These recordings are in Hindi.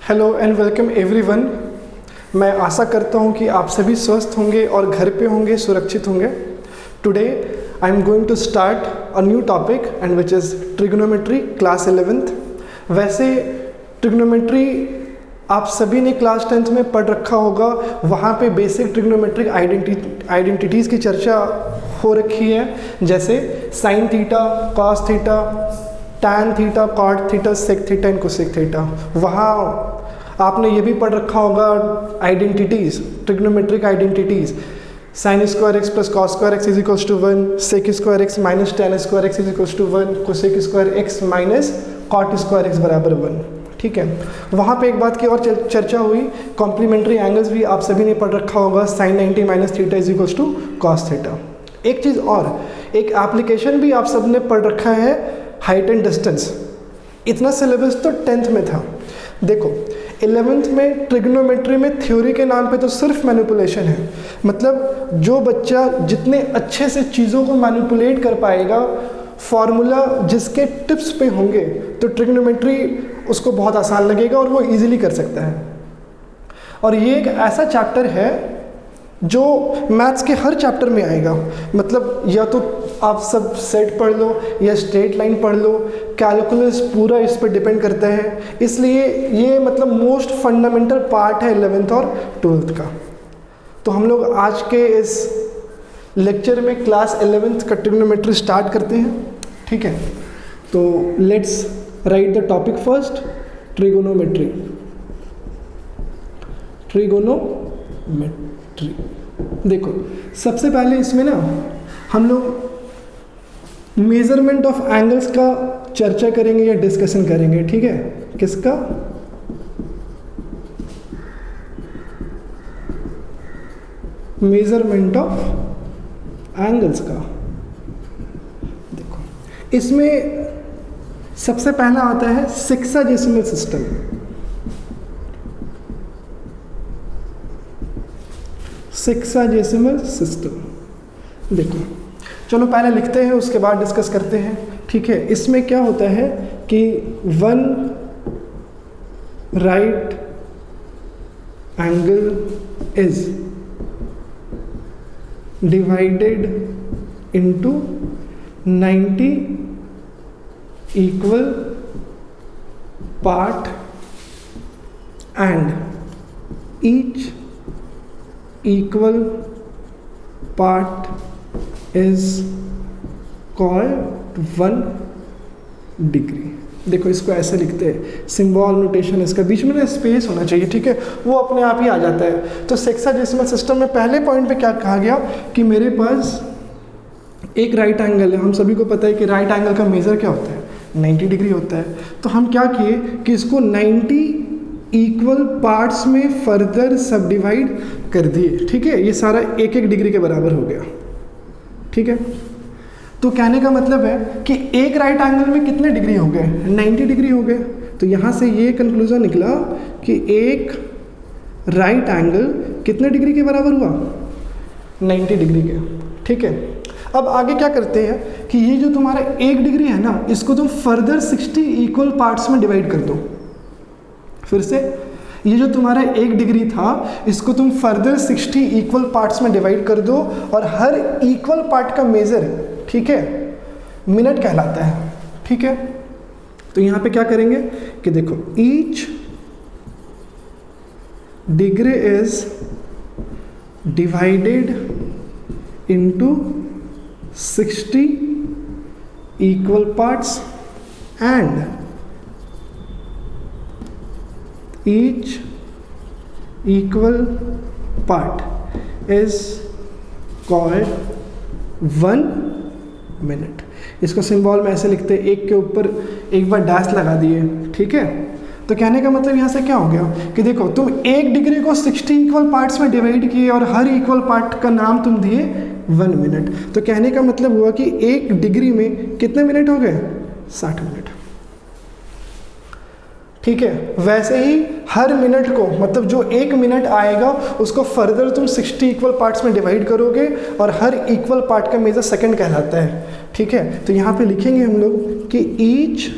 Hello and welcome everyone. मैं आशा करता हूँ कि आप सभी स्वस्थ होंगे और घर पे होंगे, सुरक्षित होंगे। Today I am going to start a new topic and which is trigonometry class 11th। वैसे ट्रिग्नोमेट्री आप सभी ने क्लास 10th में पढ़ रखा होगा। वहाँ पे बेसिक ट्रिग्नोमेट्रिक आइडेंटिटीज़ की चर्चा हो रखी है, जैसे sine theta, cos theta, tan theta, cot theta, sec theta and cosec theta. वहाँ आपने ये भी पढ़ रखा होगा identities, trigonometric identities, sine square x plus cos square x is equals to 1, sec square x minus tan square x is equals to 1, cosec square x minus cot square x बराबर 1। ठीक है, वहाँ पे एक बात की और चर्चा हुई, कॉम्प्लीमेंट्री एंगल्स भी आप सभी ने पढ़ रखा होगा, sine 90 minus theta is equals to cos theta. एक चीज़ और, एक एप्लीकेशन भी आप सब ने पढ़ रखा है, हाइट एंड डिस्टेंस। इतना सिलेबस तो 10th में था। देखो 11th में ट्रिग्नोमेट्री में थ्योरी के नाम पे तो सिर्फ मैनिपुलेशन है। मतलब जो बच्चा जितने अच्छे से चीज़ों को मैनिपुलेट कर पाएगा, फॉर्मूला जिसके टिप्स पे होंगे, तो ट्रिग्नोमेट्री उसको बहुत आसान लगेगा और वो इजीली कर सकता है। और ये एक ऐसा चैप्टर है जो मैथ्स के हर चैप्टर में आएगा। मतलब या तो आप सब सेट पढ़ लो या स्ट्रेट लाइन पढ़ लो, कैलकुलस पूरा इस पर डिपेंड करता है। इसलिए ये मतलब मोस्ट फंडामेंटल पार्ट है 11th और 12th का। तो हम लोग आज के इस लेक्चर में क्लास 11th का ट्रिग्नोमेट्री स्टार्ट करते हैं। ठीक है, तो let's write the topic first, trigonometry. Trigonometry देखो, सबसे पहले इसमें ना हम लोग मेजरमेंट ऑफ एंगल्स का चर्चा करेंगे या डिस्कशन करेंगे। ठीक है, किसका? मेजरमेंट ऑफ एंगल्स का। देखो इसमें सबसे पहला आता है सेक्साडेसिमल सिस्टम। सेक्साडेसिमल सिस्टम देखो, चलो पहले लिखते हैं, उसके बाद डिस्कस करते हैं। ठीक है, इसमें क्या होता है कि 1 right angle is divided into 90 equal part and each equal part is called 1 degree। देखो इसको ऐसे लिखते हैं, सिंबल नोटेशन इसका, बीच में ना स्पेस होना चाहिए। ठीक है, वो अपने आप ही आ जाता है। तो सेक्साडेसिमल सिस्टम में पहले पॉइंट पे क्या कहा गया कि मेरे पास एक राइट एंगल है। हम सभी को पता है कि राइट एंगल का मेजर क्या होता है, 90 डिग्री होता है। तो हम क्या किए कि इसको 90 इक्वल पार्ट्स में फर्दर सब डिवाइड कर दिए। ठीक है, ये सारा 1-1 डिग्री के बराबर हो गया। ठीक है, तो कहने का मतलब है कि एक राइट एंगल में कितने डिग्री हो गए, 90 डिग्री हो गए। तो यहाँ से ये कंक्लूजन निकला कि एक राइट एंगल कितने डिग्री के बराबर हुआ, 90 डिग्री के। ठीक है, अब आगे क्या करते हैं कि ये जो तुम्हारा 1 डिग्री है ना, इसको तुम फर्दर 60 इक्वल पार्ट्स में डिवाइड कर दो। फिर से ये जो तुम्हारा 1 डिग्री था, इसको तुम फर्दर 60 इक्वल पार्ट्स में डिवाइड कर दो, और हर इक्वल पार्ट का मेजर, ठीक है, मिनट कहलाता है। ठीक है, तो यहाँ पे क्या करेंगे कि देखो each degree is divided into 60 equal parts and each equal part is called 1 minute। इसको सिंबल में ऐसे लिखते हैं, एक के ऊपर एक बार डैश लगा दिए। ठीक है, तो कहने का मतलब यहाँ से क्या हो गया कि देखो तुम 1 डिग्री को 60 इक्वल पार्ट्स में डिवाइड किए और हर इक्वल पार्ट का नाम तुम दिए 1 मिनट। तो कहने का मतलब हुआ कि 1 डिग्री में कितने मिनट हो गए, 60 मिनट। ठीक है, वैसे ही हर मिनट को, मतलब जो 1 मिनट आएगा उसको फर्दर तुम 60 इक्वल पार्ट्स में डिवाइड करोगे, और हर इक्वल पार्ट का मेजर सेकंड कहलाता है। ठीक है, तो यहाँ पे लिखेंगे हम लोग कि each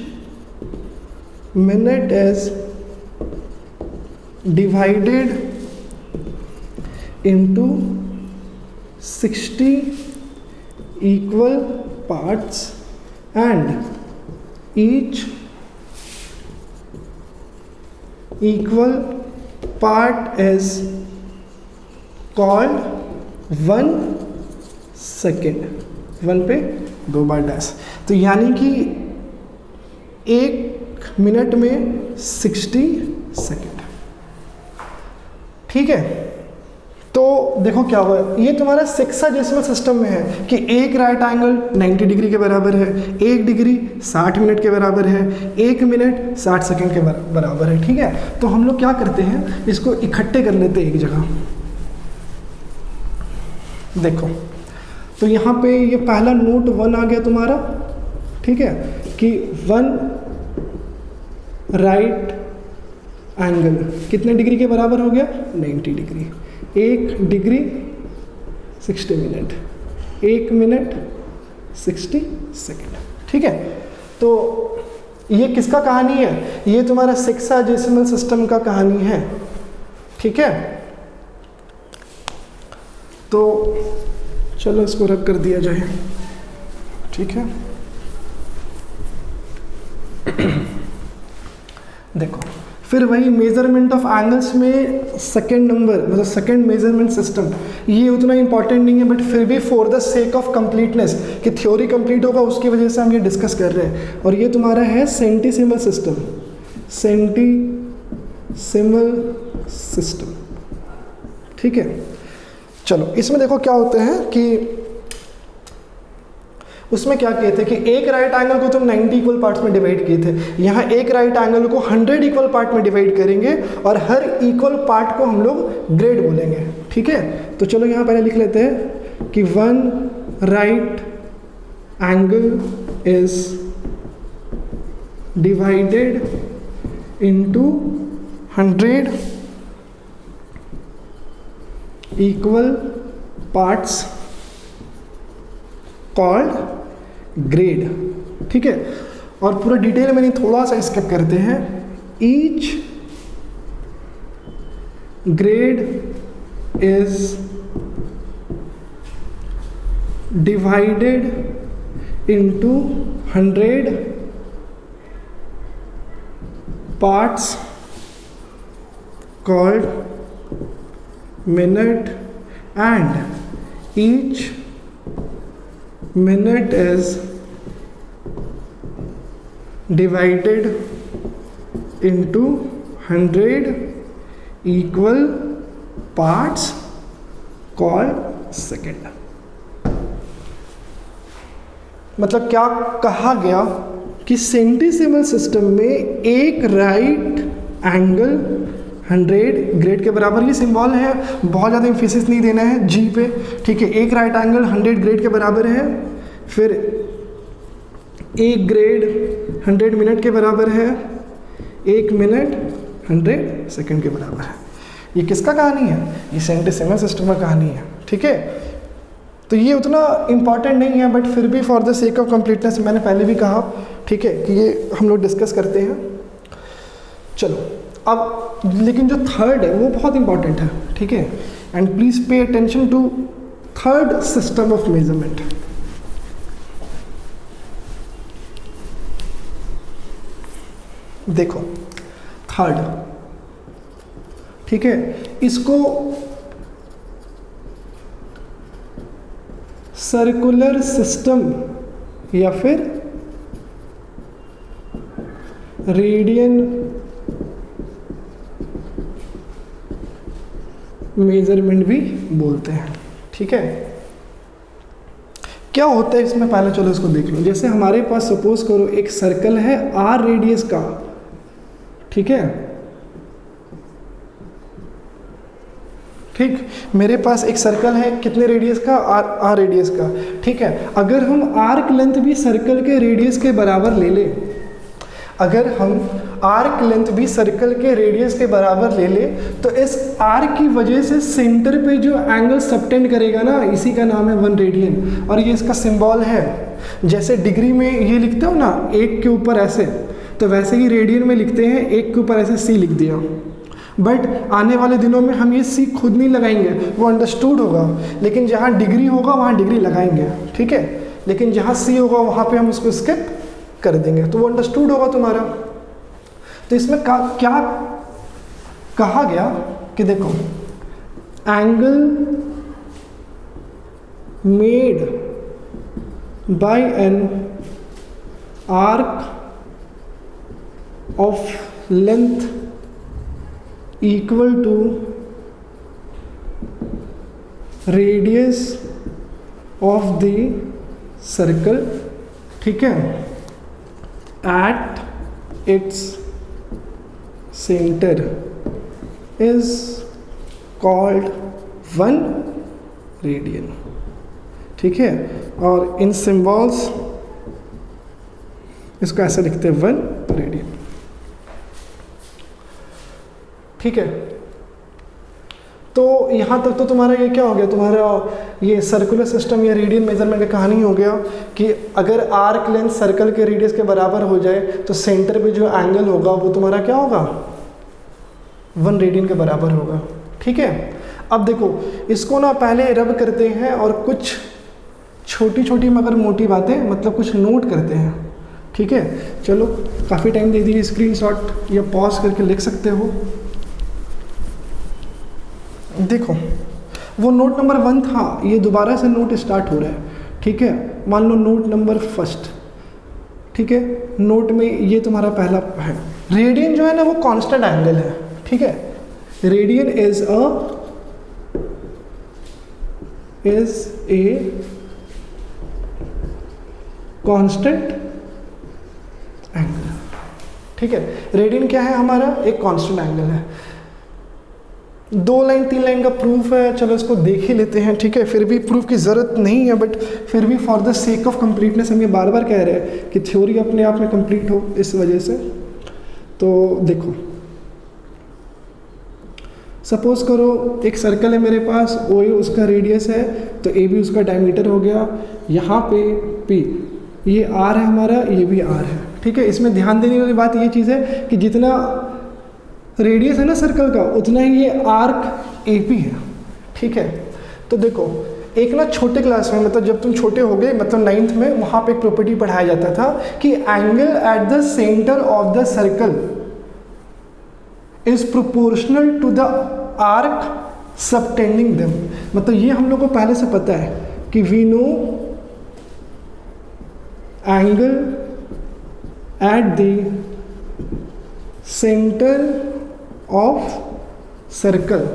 minute is divided into 60 equal parts and each equal part is called 1 second। 1 पे 2 बार डैश, तो यानी कि 1 मिनट में 60 सेकेंड। ठीक है, तो देखो क्या हुआ, ये तुम्हारा सेक्साडेसिमल सिस्टम में है कि एक राइट एंगल 90 डिग्री के बराबर है, 1 डिग्री 60 मिनट के बराबर है, 1 मिनट 60 सेकेंड के बराबर है। ठीक है, तो हम लोग क्या करते हैं, इसको इकट्ठे कर लेते हैं एक जगह। देखो, तो यहाँ पे ये पहला नोट 1 आ गया तुम्हारा। ठीक है, कि 1 राइट एंगल कितने डिग्री के बराबर हो गया, 90 degree. 1 degree 60 minute, 1 minute 60 second. ठीक है, तो ये किसका कहानी है, ये तुम्हारा सेक्साडेसिमल सिस्टम का कहानी है। ठीक है, तो चलो इसको रब कर दिया जाए। ठीक है, देखो फिर वही मेजरमेंट ऑफ एंगल्स में सेकेंड नंबर, मतलब सेकेंड मेजरमेंट सिस्टम, ये उतना इंपॉर्टेंट नहीं है, बट फिर भी for the sake of completeness कि थ्योरी कंप्लीट होगा उसकी वजह से हम ये डिस्कस कर रहे हैं। और ये तुम्हारा है सेंटीसिमल सिस्टम, सेंटीसिमल सिस्टम। ठीक है, चलो इसमें देखो क्या होते हैं कि उसमें क्या किए थे कि एक राइट एंगल को तुम 90 इक्वल पार्ट्स में डिवाइड किए थे, यहाँ एक राइट एंगल को 100 इक्वल पार्ट में डिवाइड करेंगे और हर इक्वल पार्ट को हम लोग ग्रेड बोलेंगे। ठीक है, तो चलो यहाँ पहले लिख लेते हैं कि 1 right angle is divided into 100 equal parts called grade. ठीक है, और पूरा डिटेल में नहीं, थोड़ा सा स्किप करते हैं। Each grade is divided into 100 parts called minute and each minute is divided into 100 equal parts called second। मतलब क्या कहा गया कि सेंटीसिमल सिस्टम में एक राइट एंगल 100 ग्रेड के बराबर, ये सिंबल है, बहुत ज़्यादा एम्फेसिस नहीं देना है जी पे। ठीक है, एक राइट एंगल 100 ग्रेड के बराबर है, फिर एक ग्रेड 100 मिनट के बराबर है, 1 मिनट 100 सेकंड के बराबर है। ये किसका कहानी है, ये सेंटीसिमल सिस्टम का कहानी है। ठीक है, तो ये उतना इम्पॉर्टेंट नहीं है, बट फिर भी for the sake of completeness मैंने पहले भी कहा, ठीक है, कि ये हम लोग डिस्कस करते हैं। चलो अब लेकिन जो थर्ड है वो बहुत इंपॉर्टेंट है। ठीक है, and please pay attention to third system of measurement. देखो थर्ड, ठीक है, इसको सर्कुलर सिस्टम या फिर रेडियन मेजरमेंट भी बोलते हैं। ठीक है, क्या होता है इसमें, पहले चलो इसको देख लो। जैसे हमारे पास सपोज करो एक सर्कल है r रेडियस का। ठीक है, ठीक, मेरे पास एक सर्कल है कितने रेडियस का, r रेडियस का। ठीक है, अगर हम आर्क लेंथ भी सर्कल के रेडियस के बराबर ले ले, अगर हम आर्क लेंथ भी सर्कल के रेडियस के बराबर ले ले, तो इस आर्क की वजह से सेंटर पे जो एंगल सबटेंड करेगा ना, इसी का नाम है 1 रेडियन। और ये इसका सिंबल है। जैसे डिग्री में ये लिखते हो ना 1 के ऊपर ऐसे, तो वैसे ही रेडियन में लिखते हैं 1 के ऊपर ऐसे C लिख दिया। बट आने वाले दिनों में हम ये सी खुद नहीं लगाएंगे, वो अंडरस्टूड होगा, लेकिन जहाँ डिग्री होगा वहाँ डिग्री लगाएंगे, ठीक है। लेकिन जहाँ सी होगा वहाँ पे हम उसको स्किप कर देंगे, तो वो अंडरस्टूड होगा तुम्हारा। तो इसमें क्या कहा गया कि देखो, angle made by an arc of length equal to radius of the circle, ठीक है, at its centre is called 1 radian, ठीक है। और इन सिंबल्स इसको ऐसे लिखते हैं 1 रेडियन, ठीक है। तो यहाँ तक तो तुम्हारा ये क्या हो गया, तुम्हारा ये सर्कुलर सिस्टम या रेडियन मेजरमेंट का कहानी हो गया कि अगर आर्क लेंथ सर्कल के रेडियस के बराबर हो जाए तो सेंटर पे जो एंगल होगा वो तुम्हारा क्या होगा, 1 रेडियन के बराबर होगा, ठीक है। अब देखो इसको ना पहले रब करते हैं और कुछ छोटी छोटी मगर मोटी बातें मतलब कुछ नोट करते हैं, ठीक है। चलो काफ़ी टाइम दे दीजिए, स्क्रीनशॉट या पॉज करके लिख सकते हो। देखो वो नोट नंबर 1 था, ये दोबारा से नोट स्टार्ट हो रहा है, ठीक है। मान लो नोट नंबर 1, ठीक है। नोट में ये तुम्हारा पहला है, रेडियन जो है ना वो कांस्टेंट एंगल है, ठीक है। Radian is a constant angle, ठीक है। रेडियन क्या है हमारा, एक कांस्टेंट एंगल है। 2 लाइन 3 लाइन का प्रूफ है, चलो इसको देख ही लेते हैं, ठीक है। फिर भी प्रूफ की ज़रूरत नहीं है, बट फिर भी for the sake of completeness हम ये बार बार कह रहे हैं कि थ्योरी अपने आप में कंप्लीट हो, इस वजह से। तो देखो सपोज करो एक सर्कल है मेरे पास, ओ ए उसका रेडियस है, तो ए भी उसका डायमीटर हो गया, यहाँ पे पी, ये आर है हमारा, ये भी आर है, ठीक है। इसमें ध्यान देने वाली बात ये चीज़ है कि जितना रेडियस है ना सर्कल का उतना ही ये आर्क ए पी है, ठीक है। तो देखो एक ना छोटे क्लास में, मतलब जब तुम छोटे हो गए, मतलब 9th में, वहाँ पे एक प्रॉपर्टी पढ़ाया जाता था कि angle at the centre of the circle is proportional to the arc subtending them. मतलब ये हम लोग को पहले से पता है कि we know angle at the centre of circle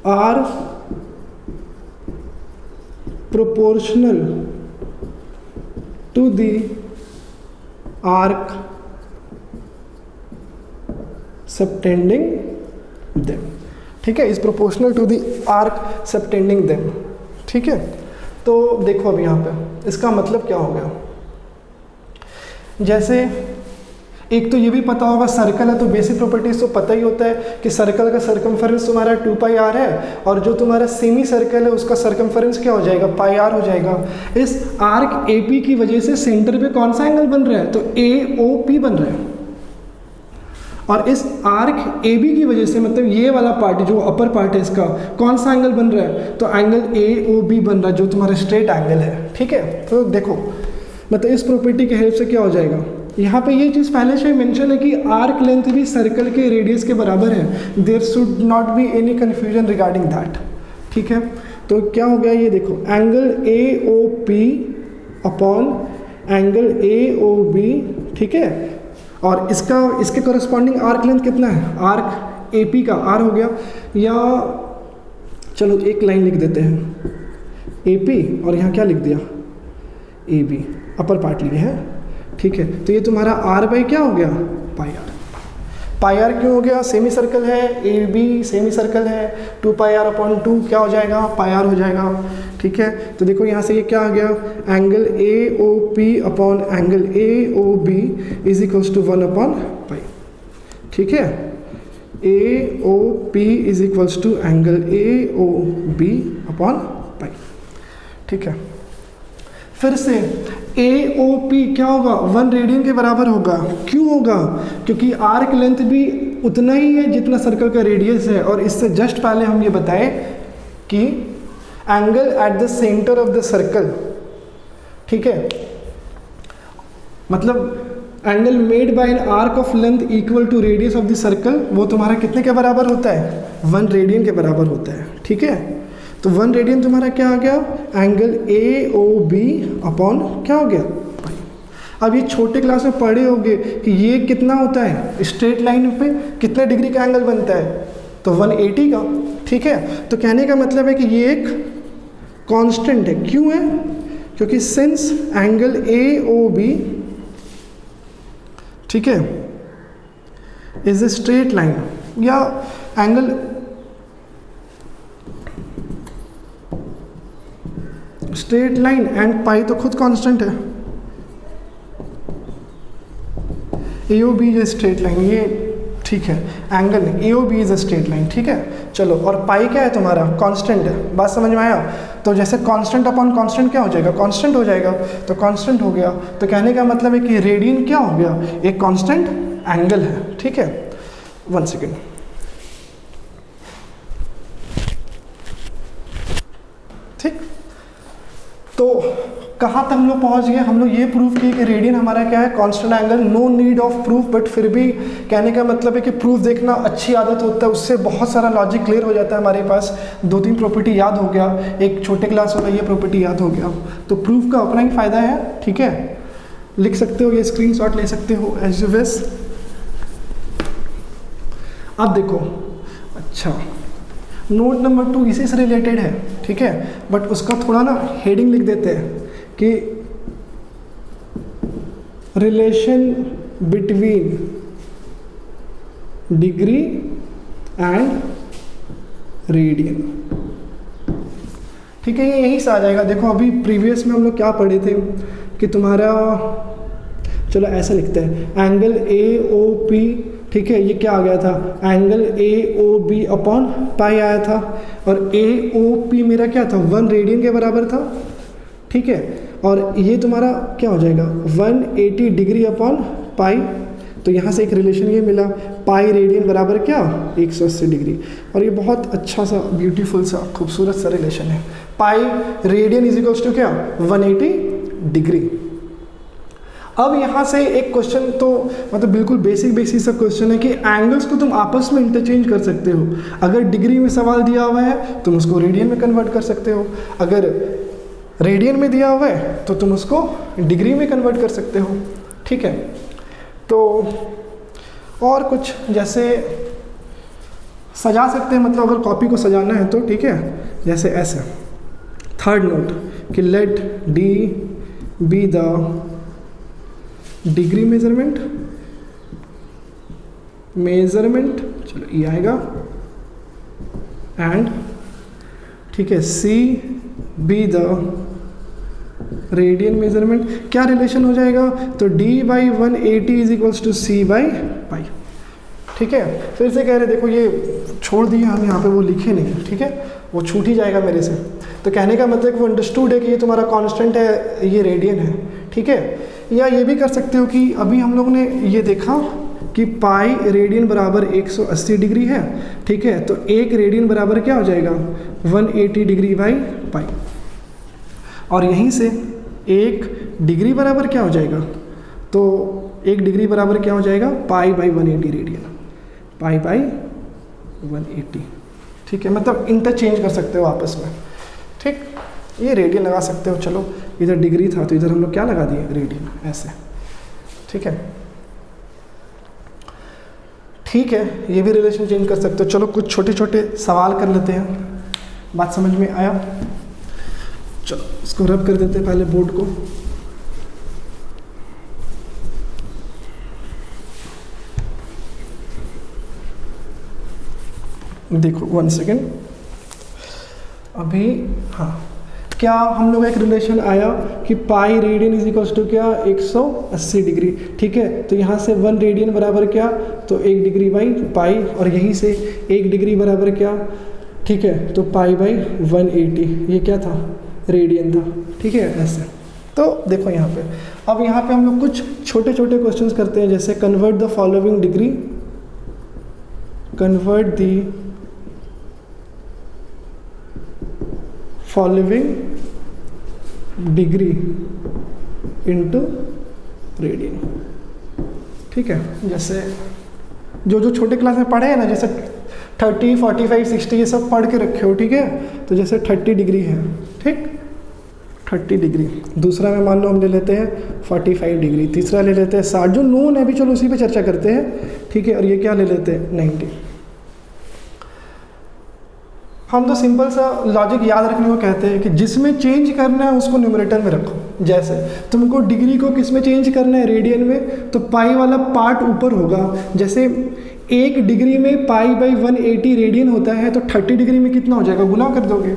are proportional to the arc subtending them, ठीक है। Is proportional to the arc subtending them, ठीक है। तो देखो अब यहाँ पे इसका मतलब क्या हो गया, जैसे एक तो ये भी पता होगा सर्कल है तो बेसिक प्रॉपर्टीज तो पता ही होता है कि सर्कल का सर्कमफेरेंस तुम्हारा 2 पाई आर है, और जो तुम्हारा सेमी सर्कल है उसका सर्कमफेरेंस क्या हो जाएगा, पाई आर हो जाएगा। इस आर्क ए पी की वजह से सेंटर पे कौन सा एंगल बन रहा है, तो ए ओ पी बन रहा है, और इस आर्क ए बी की वजह से मतलब ये वाला पार्ट जो अपर पार्ट है इसका कौन सा एंगल बन रहा है, तो एंगल ए ओ बी बन रहा है, जो तुम्हारा स्ट्रेट एंगल है, ठीक है। तो देखो मतलब इस प्रॉपर्टी की हेल्प से क्या हो जाएगा, यहाँ पे ये चीज़ पहले से मेंशन है कि आर्क लेंथ भी सर्कल के रेडियस के बराबर है, there should not be any confusion regarding that, ठीक है। तो क्या हो गया ये देखो, angle A O P upon angle A O B, ठीक है। और इसके कॉरस्पॉन्डिंग आर्क लेंथ कितना है, आर्क ए पी का आर हो गया, या चलो एक लाइन लिख देते हैं ए पी और यहाँ क्या लिख दिया ए बी, अपर पार्ट लिए है, ठीक है। तो ये तुम्हारा आर बाई क्या हो गया, पाई आर। पाई आर क्यों हो गया, सेमी सर्कल है, ए बी सेमी सर्कल है, 2 पाई आर अपॉन 2 क्या हो जाएगा, पाई आर हो जाएगा, ठीक है। तो देखो यहाँ से ये क्या आ गया, angle A O P upon angle A O B is equals to 1 upon pi, ठीक है। A O P is equals to angle A O B upon pi, ठीक है। फिर से ए ओ पी क्या होगा, 1 रेडियन के बराबर होगा, क्यों होगा, क्योंकि आर्क लेंथ भी उतना ही है जितना सर्कल का रेडियस है। और इससे जस्ट पहले हम ये बताए कि angle at the centre of the circle, ठीक है, मतलब angle made by an arc of length equal to radius of the circle, वो तुम्हारा कितने के बराबर होता है? 1 रेडियन के बराबर होता है, ठीक है। तो 1 रेडियन तुम्हारा क्या आ गया? Angle A O B upon क्या हो गया? पाई। अब ये छोटे क्लास में पढ़े होंगे कि ये कितना होता है, स्ट्रेट लाइन पे कितने डिग्री का एंगल बनता है? तो 180 का, ठीक है। तो कहने का मतलब है कि ये एक कांस्टेंट है। क्यों है? क्योंकि since angle A O B, ठीक है, इज ए स्ट्रेट लाइन, या angle straight line and pi तो खुद कांस्टेंट है, A O B is straight line, ये ठीक है, angle A O B is a straight line, ठीक है। चलो, और पाई क्या है तुम्हारा? कांस्टेंट है। बात समझ में आया? तो जैसे कांस्टेंट अपॉन कांस्टेंट क्या हो जाएगा? कांस्टेंट हो जाएगा। तो कांस्टेंट हो गया, तो कहने का मतलब है कि रेडियन क्या हो गया? एक कांस्टेंट एंगल है, ठीक है। 1 सेकेंड, ठीक। तो कहाँ तक हम लोग पहुँच गए? हम लोग ये प्रूफ किए कि रेडियन हमारा क्या है? Constant angle. No need of proof, but फिर भी कहने का मतलब है कि प्रूफ देखना अच्छी आदत होता है, उससे बहुत सारा लॉजिक क्लियर हो जाता है हमारे पास। 2-3 प्रॉपर्टी याद हो गया, एक छोटे क्लास वाला ये प्रॉपर्टी याद हो गया, तो प्रूफ का अपना ही फ़ायदा है, ठीक है। लिख सकते हो, ये स्क्रीनशॉट ले सकते हो एज यू विश। अब देखो, अच्छा, नोट नंबर 2 इसी से रिलेटेड है, ठीक है, बट उसका थोड़ा ना हेडिंग लिख देते हैं कि relation between degree and radian, ठीक है। ये यहीं से आ जाएगा। देखो, अभी प्रीवियस में हम लोग क्या पढ़े थे कि तुम्हारा, चलो ऐसा लिखते हैं, एंगल ए ओ पी, ठीक है, ये क्या आ गया था? Angle A O B upon pi आया था, और ए ओ पी मेरा क्या था? 1 रेडियन के बराबर था, ठीक है। और ये तुम्हारा क्या हो जाएगा? 180 डिग्री अपॉन पाई। तो यहाँ से एक रिलेशन ये मिला, पाई रेडियन बराबर क्या? 180 डिग्री। और ये बहुत अच्छा सा, ब्यूटीफुल सा, खूबसूरत सा रिलेशन है। Pi radian is equals to क्या? 180 डिग्री। अब यहाँ से एक क्वेश्चन, तो मतलब बिल्कुल बेसिक सा क्वेश्चन है कि एंगल्स को तुम आपस में इंटरचेंज कर सकते हो। अगर डिग्री में सवाल दिया हुआ है तुम उसको रेडियन में कन्वर्ट कर सकते हो, अगर रेडियन में दिया हुआ है तो तुम उसको डिग्री में कन्वर्ट कर सकते हो, ठीक है। तो और कुछ जैसे सजा सकते हैं, मतलब अगर कॉपी को सजाना है तो, ठीक है, जैसे ऐसे 3rd नोट कि let D be the degree measurement, चलो ये आएगा, एंड ठीक है, C be the radian measurement. क्या रिलेशन हो जाएगा? तो d by 180 is equals to C by pi, ठीक है। फिर से कह रहे, देखो ये छोड़ दिया हम यहाँ पे, वो लिखे नहीं, ठीक है, वो छूट ही जाएगा मेरे से। तो कहने का मतलब वो अंडरस्टूड है कि ये तुम्हारा कांस्टेंट है, ये रेडियन है, ठीक है। या ये भी कर सकते हो कि अभी हम लोगों ने ये देखा कि पाई रेडियन बराबर 180 डिग्री है, ठीक है। तो 1 रेडियन बराबर क्या हो जाएगा? 180 डिग्री बाई पाई। और यहीं से 1 डिग्री बराबर क्या हो जाएगा? तो 1 डिग्री बराबर क्या हो जाएगा? Pi by 180 radian, pi by 180, ठीक है। मतलब इंटरचेंज कर सकते हो आपस में, ठीक। ये रेडियन लगा सकते हो, चलो इधर डिग्री था तो इधर हम लोग क्या लगा दिए? रेडियन, ऐसे, ठीक है। ठीक है, ये भी रिलेशन चेंज कर सकते हो। चलो कुछ छोटे छोटे सवाल कर लेते हैं। बात समझ में आया? चलो इसको रब कर देते हैं पहले बोर्ड को। देखो 1 सेकेंड, अभी हाँ, क्या हम लोग एक रिलेशन आया कि pi radian is equals to क्या? 180 डिग्री, ठीक है। तो यहाँ से 1 रेडियन बराबर क्या? तो 1 डिग्री बाई पाई, और यहीं से 1 डिग्री बराबर क्या? ठीक है, तो पाई बाई 180, ये क्या था? रेडियन था, ठीक है, ऐसे। तो देखो यहाँ पे, अब यहाँ पे हम लोग कुछ छोटे छोटे क्वेश्चंस करते हैं, जैसे convert the following degree convert the following degree into radian। ठीक है, जैसे जो छोटे क्लास में पढ़े हैं ना, जैसे 30, 45, 60 ये सब पढ़ के रखे हो, ठीक है। तो जैसे 30 डिग्री है, ठीक, 30 डिग्री। दूसरा में मान लो हम ले लेते हैं 45 डिग्री, तीसरा ले लेते हैं 60, जो नोन है अभी, चलो उसी पे चर्चा करते हैं, ठीक है। और ये क्या ले लेते हैं 90। हम तो सिंपल सा लॉजिक याद रखने को कहते हैं कि जिसमें चेंज करना है उसको न्यूमरेटर में रखो। जैसे तुमको डिग्री को किस में चेंज करना है, रेडियन में, तो पाई वाला पार्ट ऊपर होगा। जैसे 1 डिग्री में पाई बाई 180 रेडियन होता है, तो 30 डिग्री में कितना हो जाएगा, गुना कर दोगे,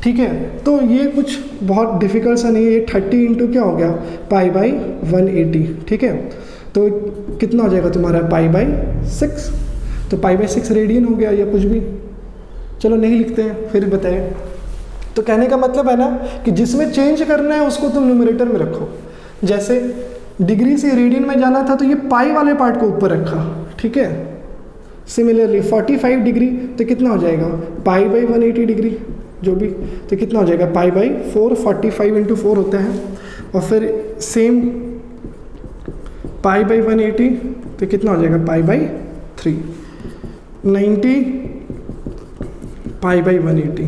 ठीक है। तो ये कुछ बहुत डिफिकल्ट सा नहीं है, ये 30 इंटू क्या हो गया, पाई बाई 180, ठीक है। तो कितना हो जाएगा तुम्हारा, पाई बाई 6। तो पाई बाई 6 रेडियन हो गया, या कुछ भी, चलो नहीं लिखते हैं, फिर बताएं। तो कहने का मतलब है ना कि जिसमें चेंज करना है उसको तुम न्यूमरेटर में रखो। जैसे डिग्री से रेडियन में जाना था, तो ये पाई वाले पार्ट को ऊपर रखा, ठीक है। सिमिलरली 45 डिग्री तो कितना हो जाएगा, पाई बाई 180 डिग्री, जो भी, तो कितना हो जाएगा, पाई बाई 4, 45 इंटू 4 होता है। और फिर सेम पाई बाई 180 तो कितना हो जाएगा, पाई बाई 3, 90 पाई बाई 180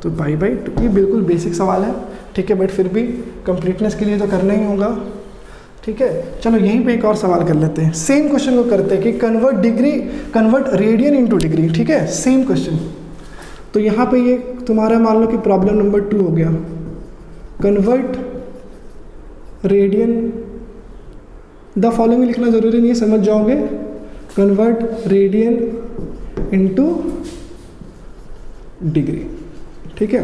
तो पाई बाई 2। ये बिल्कुल बेसिक सवाल है, ठीक है, बट फिर भी कंप्लीटनेस के लिए तो करना ही होगा, ठीक है। चलो यहीं पे एक और सवाल कर लेते हैं, सेम क्वेश्चन को करते हैं कि कन्वर्ट रेडियन इनटू डिग्री, ठीक है, सेम क्वेश्चन। तो यहाँ पे ये तुम्हारा मान लो कि प्रॉब्लम नंबर 2 हो गया, कन्वर्ट रेडियन, द फॉलोइंग लिखना जरूरी नहीं है, समझ जाओगे। कन्वर्ट रेडियन इनटू डिग्री, ठीक है।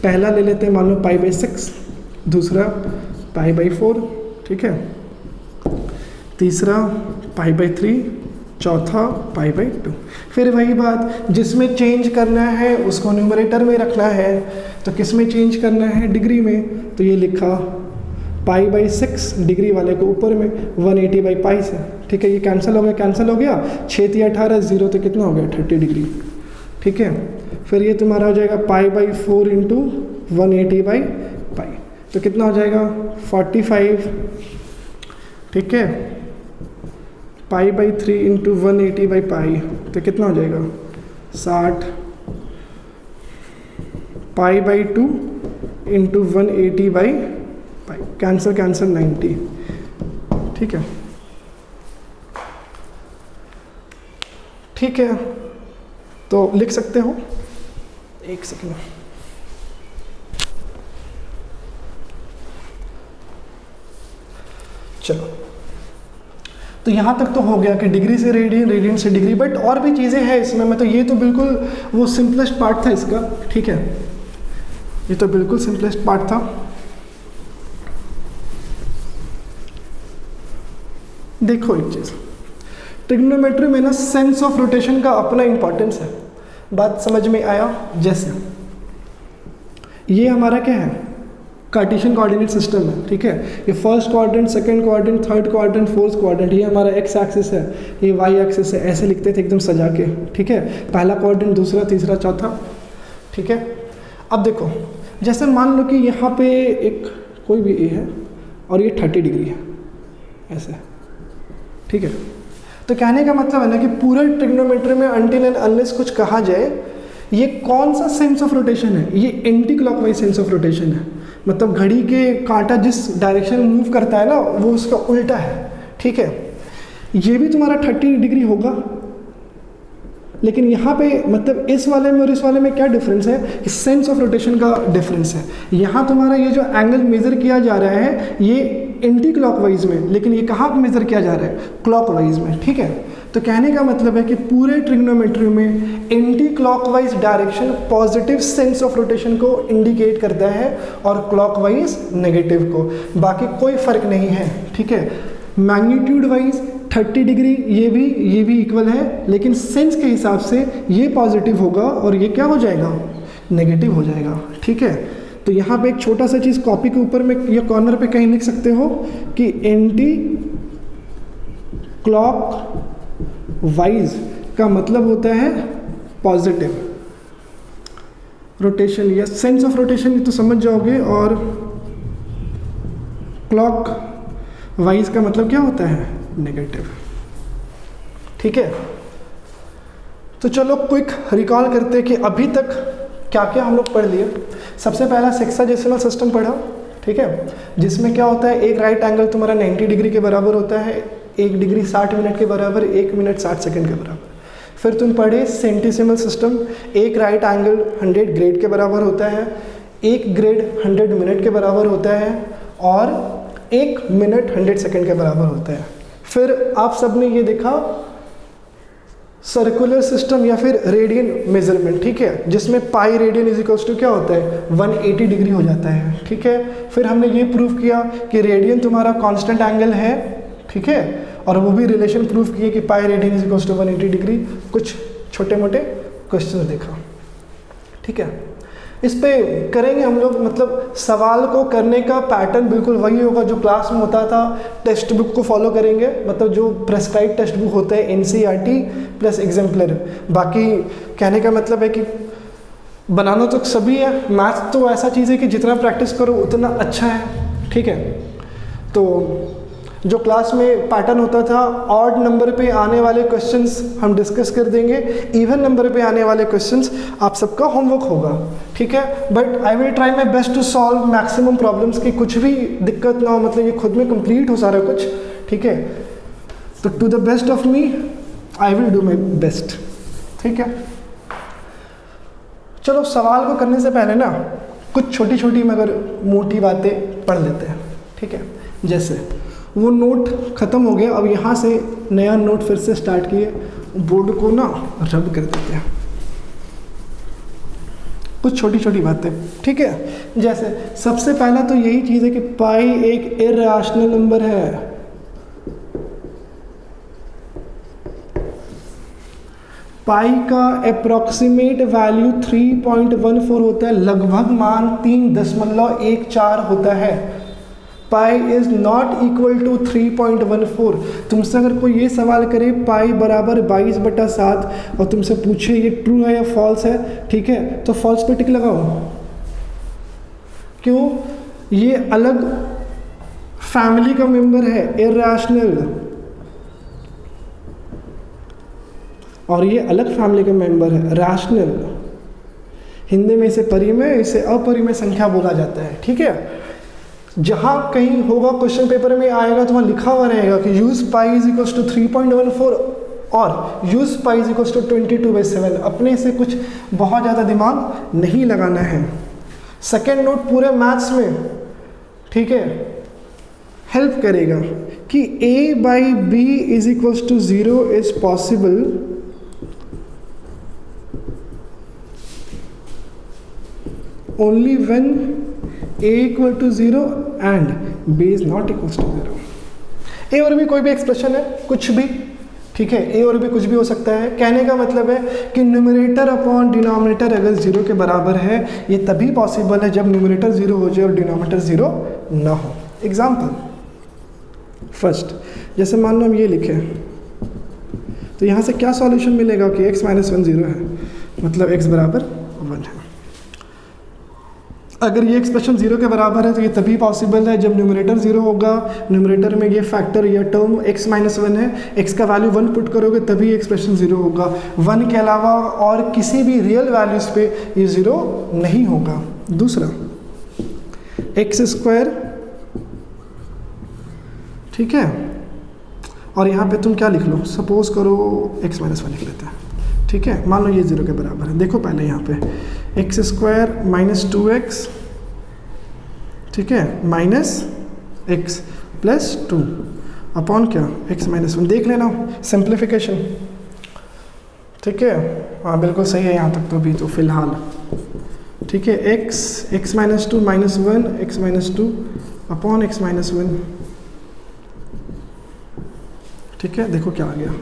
पहला ले लेते हैं मान लो पाई बाई 6, दूसरा पाई बाई 4, ठीक है, तीसरा पाई बाई 3, चौथा पाई बाई 2। फिर वही बात, जिसमें चेंज करना है उसको न्यूमरेटर में रखना है, तो किस में चेंज करना है, डिग्री में। तो ये लिखा पाई बाई 6 डिग्री वाले को ऊपर में, 180 बाई पाई से, ठीक है। ये कैंसिल हो गया, 6 × 18 0, तो कितना हो गया, 30 डिग्री, ठीक है। फिर ये तुम्हारा हो जाएगा pi by 4 into 180 by pi, तो कितना हो जाएगा 45, ठीक है। Pi by 3 into 180 by pi, तो कितना हो जाएगा 60। Pi by 2 into 180 by pi, cancel 90, ठीक है, ठीक है। तो लिख सकते हो, एक सेकेंड, चलो। तो यहाँ तक तो हो गया कि डिग्री से रेडियन, रेडियन से डिग्री, बट और भी चीज़ें हैं इसमें। मैं तो ये तो बिल्कुल वो सिंपलेस्ट पार्ट था इसका, ठीक है, ये तो बिल्कुल सिंपलेस्ट पार्ट था। देखो एक चीज़, ट्रिग्नोमेट्री में ना सेंस ऑफ रोटेशन का अपना इंपॉर्टेंस है, बात समझ में आया। जैसे ये हमारा क्या है, कार्टेशियन कोऑर्डिनेट सिस्टम है, ठीक है। ये first quadrant, second quadrant, third quadrant, fourth quadrant, ये हमारा एक्स एक्सिस है, ये वाई एक्सिस है, ऐसे लिखते थे एकदम सजा के, ठीक है। पहला क्वाड्रेंट, दूसरा, तीसरा, चौथा, ठीक है। अब देखो, जैसे मान लो कि यहाँ पे एक कोई भी ए है और ये 30 डिग्री है, ऐसे, ठीक है। तो कहने का मतलब है ना कि पूरे ट्रिग्नोमेट्री में अनटिल एंड अनलेस कुछ कहा जाए, ये कौन सा सेंस ऑफ रोटेशन है, ये anti clockwise sense of rotation है। मतलब घड़ी के कांटा जिस डायरेक्शन में मूव करता है ना, वो उसका उल्टा है, ठीक है। ये भी तुम्हारा 30 डिग्री होगा, लेकिन यहाँ पे मतलब इस वाले में और इस वाले में क्या डिफरेंस है कि सेंस ऑफ रोटेशन का डिफरेंस है। यहाँ तुम्हारा ये जो एंगल मेज़र किया जा रहा है ये एंटी क्लॉकवाइज में, लेकिन ये कहाँ मेज़र किया जा रहा है, क्लॉकवाइज में, ठीक है। तो कहने का मतलब है कि पूरे ट्रिग्नोमेट्री में anti clockwise direction positive sense of rotation को इंडिकेट करता है और क्लॉकवाइज नेगेटिव को, बाकी कोई फर्क नहीं है, ठीक है। मैग्नीट्यूड वाइज 30 डिग्री ये भी इक्वल है, लेकिन सेंस के हिसाब से ये पॉजिटिव होगा और ये क्या हो जाएगा, नेगेटिव हो जाएगा, ठीक है। तो यहाँ पे एक छोटा सा चीज़ कॉपी के ऊपर में या कॉर्नर पे कहीं लिख सकते हो कि एंटी क्लॉक वाइज का मतलब होता है पॉजिटिव। रोटेशन या सेंस ऑफ रोटेशन ये तो समझ जाओगे, और क्लॉक वाइज का मतलब क्या होता है, नेगेटिव। ठीक है, तो चलो क्विक रिकॉल करते हैं कि अभी तक क्या क्या हम लोग पढ़ लिए। सबसे पहला सेक्साडेसिमल सिस्टम पढ़ा, ठीक है, जिसमें क्या होता है, एक राइट एंगल तुम्हारा 90 डिग्री के बराबर होता है, 1 डिग्री 60 मिनट के बराबर, 1 मिनट 60 सेकंड के बराबर। फिर तुम पढ़े सेंटीसिमल सिस्टम, एक राइट एंगल 100 ग्रेड के बराबर होता है, 1 ग्रेड 100 मिनट के बराबर होता है, और 1 मिनट 100 सेकंड के बराबर होता है। फिर आप सबने ये देखा सर्कुलर सिस्टम या फिर रेडियन मेजरमेंट, ठीक है, जिसमें pi radian is equals to क्या होता है, 180 डिग्री हो जाता है। ठीक है, फिर हमने ये प्रूव किया कि रेडियन तुम्हारा कांस्टेंट एंगल है, ठीक है, और वो भी रिलेशन प्रूव किए कि pi radian is equals to 180 degree. कुछ छोटे मोटे क्वेश्चन देखा, ठीक है। इस पे करेंगे हम लोग, मतलब सवाल को करने का पैटर्न बिल्कुल वही होगा जो क्लास में होता था। टेक्स्ट बुक को फॉलो करेंगे, मतलब जो प्रेस्क्राइब टेक्स्ट बुक होते हैं NCERT प्लस एग्जाम्पलर। बाकी कहने का मतलब है कि बनाना तो सभी है, मैथ्स तो ऐसा चीज़ है कि जितना प्रैक्टिस करो उतना अच्छा है। ठीक है, तो जो क्लास में पैटर्न होता था, ऑड नंबर पे आने वाले क्वेश्चंस हम डिस्कस कर देंगे, इवन नंबर पे आने वाले क्वेश्चंस आप सबका होमवर्क होगा। ठीक है, but I will try my best to solve maximum problems की कुछ भी दिक्कत ना हो, मतलब ये खुद में कंप्लीट हो सारा कुछ। ठीक है, तो to the best of me I will do my best. ठीक है, चलो सवाल को करने से पहले ना कुछ छोटी छोटी मगर मोटी बातें पढ़ लेते हैं। ठीक है, जैसे वो नोट ख़त्म हो गया, अब यहाँ से नया नोट फिर से स्टार्ट किए, बोर्ड को ना रब कर देते हैं। कुछ छोटी छोटी बातें, ठीक है, जैसे सबसे पहला तो यही चीज़ है कि पाई एक इरैशनल नंबर है। पाई का अप्रॉक्सीमेट वैल्यू 3.14 होता है, लगभग मान 3.14 होता है। Pi is not equal to 3.14। तुमसे अगर कोई ये सवाल करे पाई बराबर 22/7 और तुमसे पूछे ये ट्रू है या फॉल्स है, ठीक है, तो फॉल्स पे टिक लगाओ। क्यों? ये अलग फैमिली का मेंबर है, इरैशनल, और ये अलग फैमिली का मेंबर है, रैशनल। हिंदी में इसे परिमेय, इसे अपरिमेय संख्या बोला जाता है। ठीक है, जहाँ कहीं होगा क्वेश्चन पेपर में आएगा तो वहाँ लिखा हुआ रहेगा कि use pi is equals to 3.14 और use pi is equals to 22/7। अपने से कुछ बहुत ज़्यादा दिमाग नहीं लगाना है। सेकेंड नोट पूरे मैथ्स में, ठीक है, हेल्प करेगा कि a/b is equals to 0 is possible only when a equal to 0 and b is not equals to 0। a और b कोई भी एक्सप्रेशन है, कुछ भी, ठीक है, a और b कुछ भी हो सकता है। कहने का मतलब है कि न्यूमरेटर अपॉन डिनोमिनेटर अगर 0 के बराबर है, ये तभी पॉसिबल है जब न्यूमरेटर 0 हो जाए और डिनोमिनेटर 0 ना हो। एग्जाम्पल फर्स्ट, जैसे मान लो हम ये लिखें, तो यहाँ से क्या सॉल्यूशन मिलेगा कि x - 1 0 है, मतलब x बराबर 1 है। अगर ये एक्सप्रेशन 0 के बराबर है तो ये तभी पॉसिबल है जब न्यूमरेटर 0 होगा, न्यूमरेटर में ये फैक्टर या टर्म x - 1 है, x का वैल्यू 1 पुट करोगे तभी एक्सप्रेशन 0 होगा। 1 के अलावा और किसी भी रियल वैल्यूज़ पे ये 0 नहीं होगा। दूसरा x², ठीक है, और यहाँ पे तुम क्या लिख लो, सपोज करो x - 1 लिख लेते हैं। ठीक है, मान लो ये 0 के बराबर है। देखो पहले यहाँ पे x² - 2x, ठीक है, माइनस x प्लस 2 अपॉन क्या x - 1। देख लेना सिंप्लीफिकेशन, ठीक है, हाँ बिल्कुल सही है यहाँ तक तो भी, तो फिलहाल ठीक है, x - 2 - 1 x - 2 अपॉन x - 1। ठीक है, देखो क्या आ गया।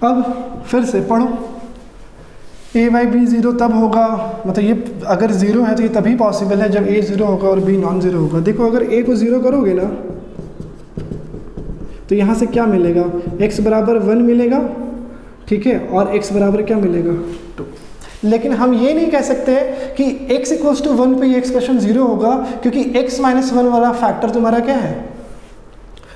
अब फिर से पढ़ो, a/b 0 तब होगा, मतलब ये अगर 0 है तो ये तभी पॉसिबल है जब a 0 होगा और b नॉन 0 होगा। देखो अगर a को 0 करोगे ना, तो यहाँ से क्या मिलेगा, x बराबर 1 मिलेगा, ठीक है, और x बराबर क्या मिलेगा 2। लेकिन हम ये नहीं कह सकते कि x इक्वल्स टू 1 पे ये एक्सप्रेशन 0 होगा, क्योंकि x माइनस 1 वाला फैक्टर तुम्हारा क्या है,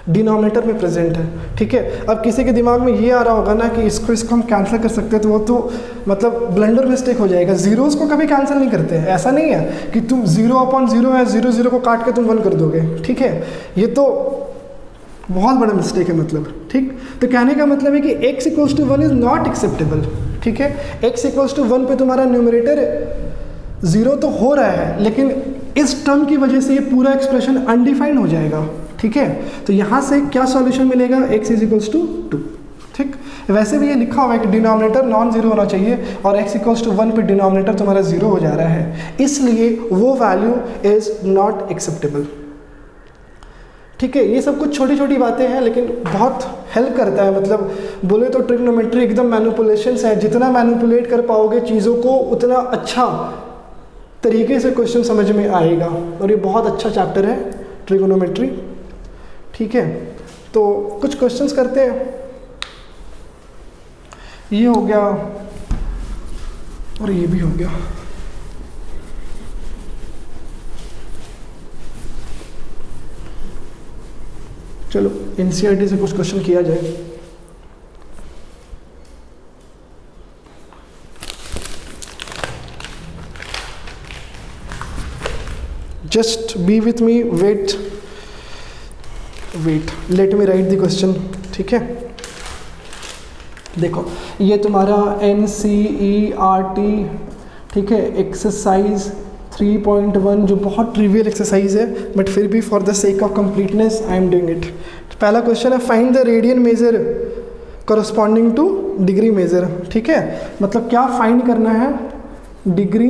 डिनोमिनेटर में प्रेजेंट है, ठीक है। अब किसी के दिमाग में ये आ रहा होगा ना कि इसको हम कैंसिल कर सकते हैं, तो वो तो मतलब ब्लंडर मिस्टेक हो जाएगा। जीरोस को कभी कैंसिल नहीं करते हैं, ऐसा नहीं है कि तुम 0/0 है, 0 को काट के तुम 1 कर दोगे, ठीक है, ये तो बहुत बड़ा मिस्टेक है मतलब, ठीक। तो कहने का मतलब है कि x equals to 1 is not acceptable, ठीक है। x इक्वल्स टू 1 पे तुम्हारा न्यूमरेटर 0 तो हो रहा है, लेकिन इस टर्म की वजह से ये पूरा एक्सप्रेशन अनडिफाइंड हो जाएगा, ठीक है। तो यहाँ से क्या सॉल्यूशन मिलेगा, x इज इक्वल्स टू 2, ठीक। वैसे भी ये लिखा हुआ है कि डिनोमिनेटर नॉन जीरो होना चाहिए और x इक्वल्स टू 1 पे डिनोमिनेटर तुम्हारा 0 हो जा रहा है, इसलिए वो वैल्यू इज नॉट एक्सेप्टेबल, ठीक है। ये सब कुछ छोटी छोटी बातें हैं, लेकिन बहुत हेल्प करता है। मतलब बोले तो ट्रिग्नोमेट्री एकदम मैनिपुलेशंस है, जितना मैनिपुलेट कर पाओगे चीज़ों को उतना अच्छा तरीके से क्वेश्चन समझ में आएगा, और ये बहुत अच्छा चैप्टर है ट्रिग्नोमेट्री, ठीक है। तो कुछ क्वेश्चंस करते हैं, ये हो गया और ये भी हो गया। चलो एनसीईआरटी से कुछ क्वेश्चन किया जाए। Just be with me, wait, let me write the question, ठीक है। देखो ये तुम्हारा NCERT, ठीक है, एक्सरसाइज 3.1 जो बहुत ट्रिवियल एक्सरसाइज है, बट फिर भी for the sake of completeness I am doing it. पहला क्वेश्चन है, find the radian measure corresponding to degree measure, ठीक है। मतलब क्या फाइंड करना है, डिग्री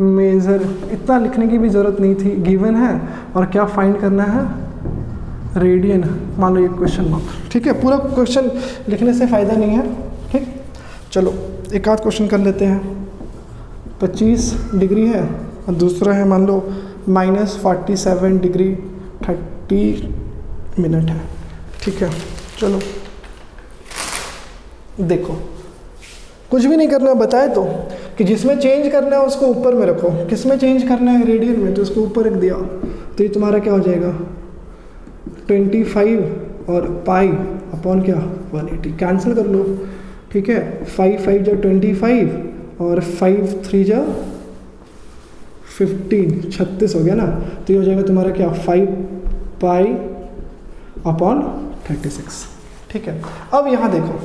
मेजर, इतना लिखने की भी ज़रूरत नहीं थी, गिवन है। और क्या फाइंड करना है, रेडियन, मान लो ये क्वेश्चन मार्क, ठीक है। पूरा क्वेश्चन लिखने से फ़ायदा नहीं है, ठीक। चलो एक आध क्वेश्चन कर लेते हैं। 25 डिग्री है और दूसरा है मान लो -47 डिग्री 30 मिनट है, ठीक है। चलो देखो, कुछ भी नहीं करना, बताए तो कि जिसमें चेंज करना है उसको ऊपर में रखो, किसमें चेंज करना है, रेडियन में, तो उसको ऊपर रख दिया, तो ये तुम्हारा क्या हो जाएगा 25 और पाई अपॉन क्या 180, कैंसिल कर लो, ठीक है। 5 5 जा 25 और 5 3 जा 15, 36 हो गया ना। तो ये हो जाएगा तुम्हारा क्या 5 पाई अपॉन 36, ठीक है। अब यहाँ देखो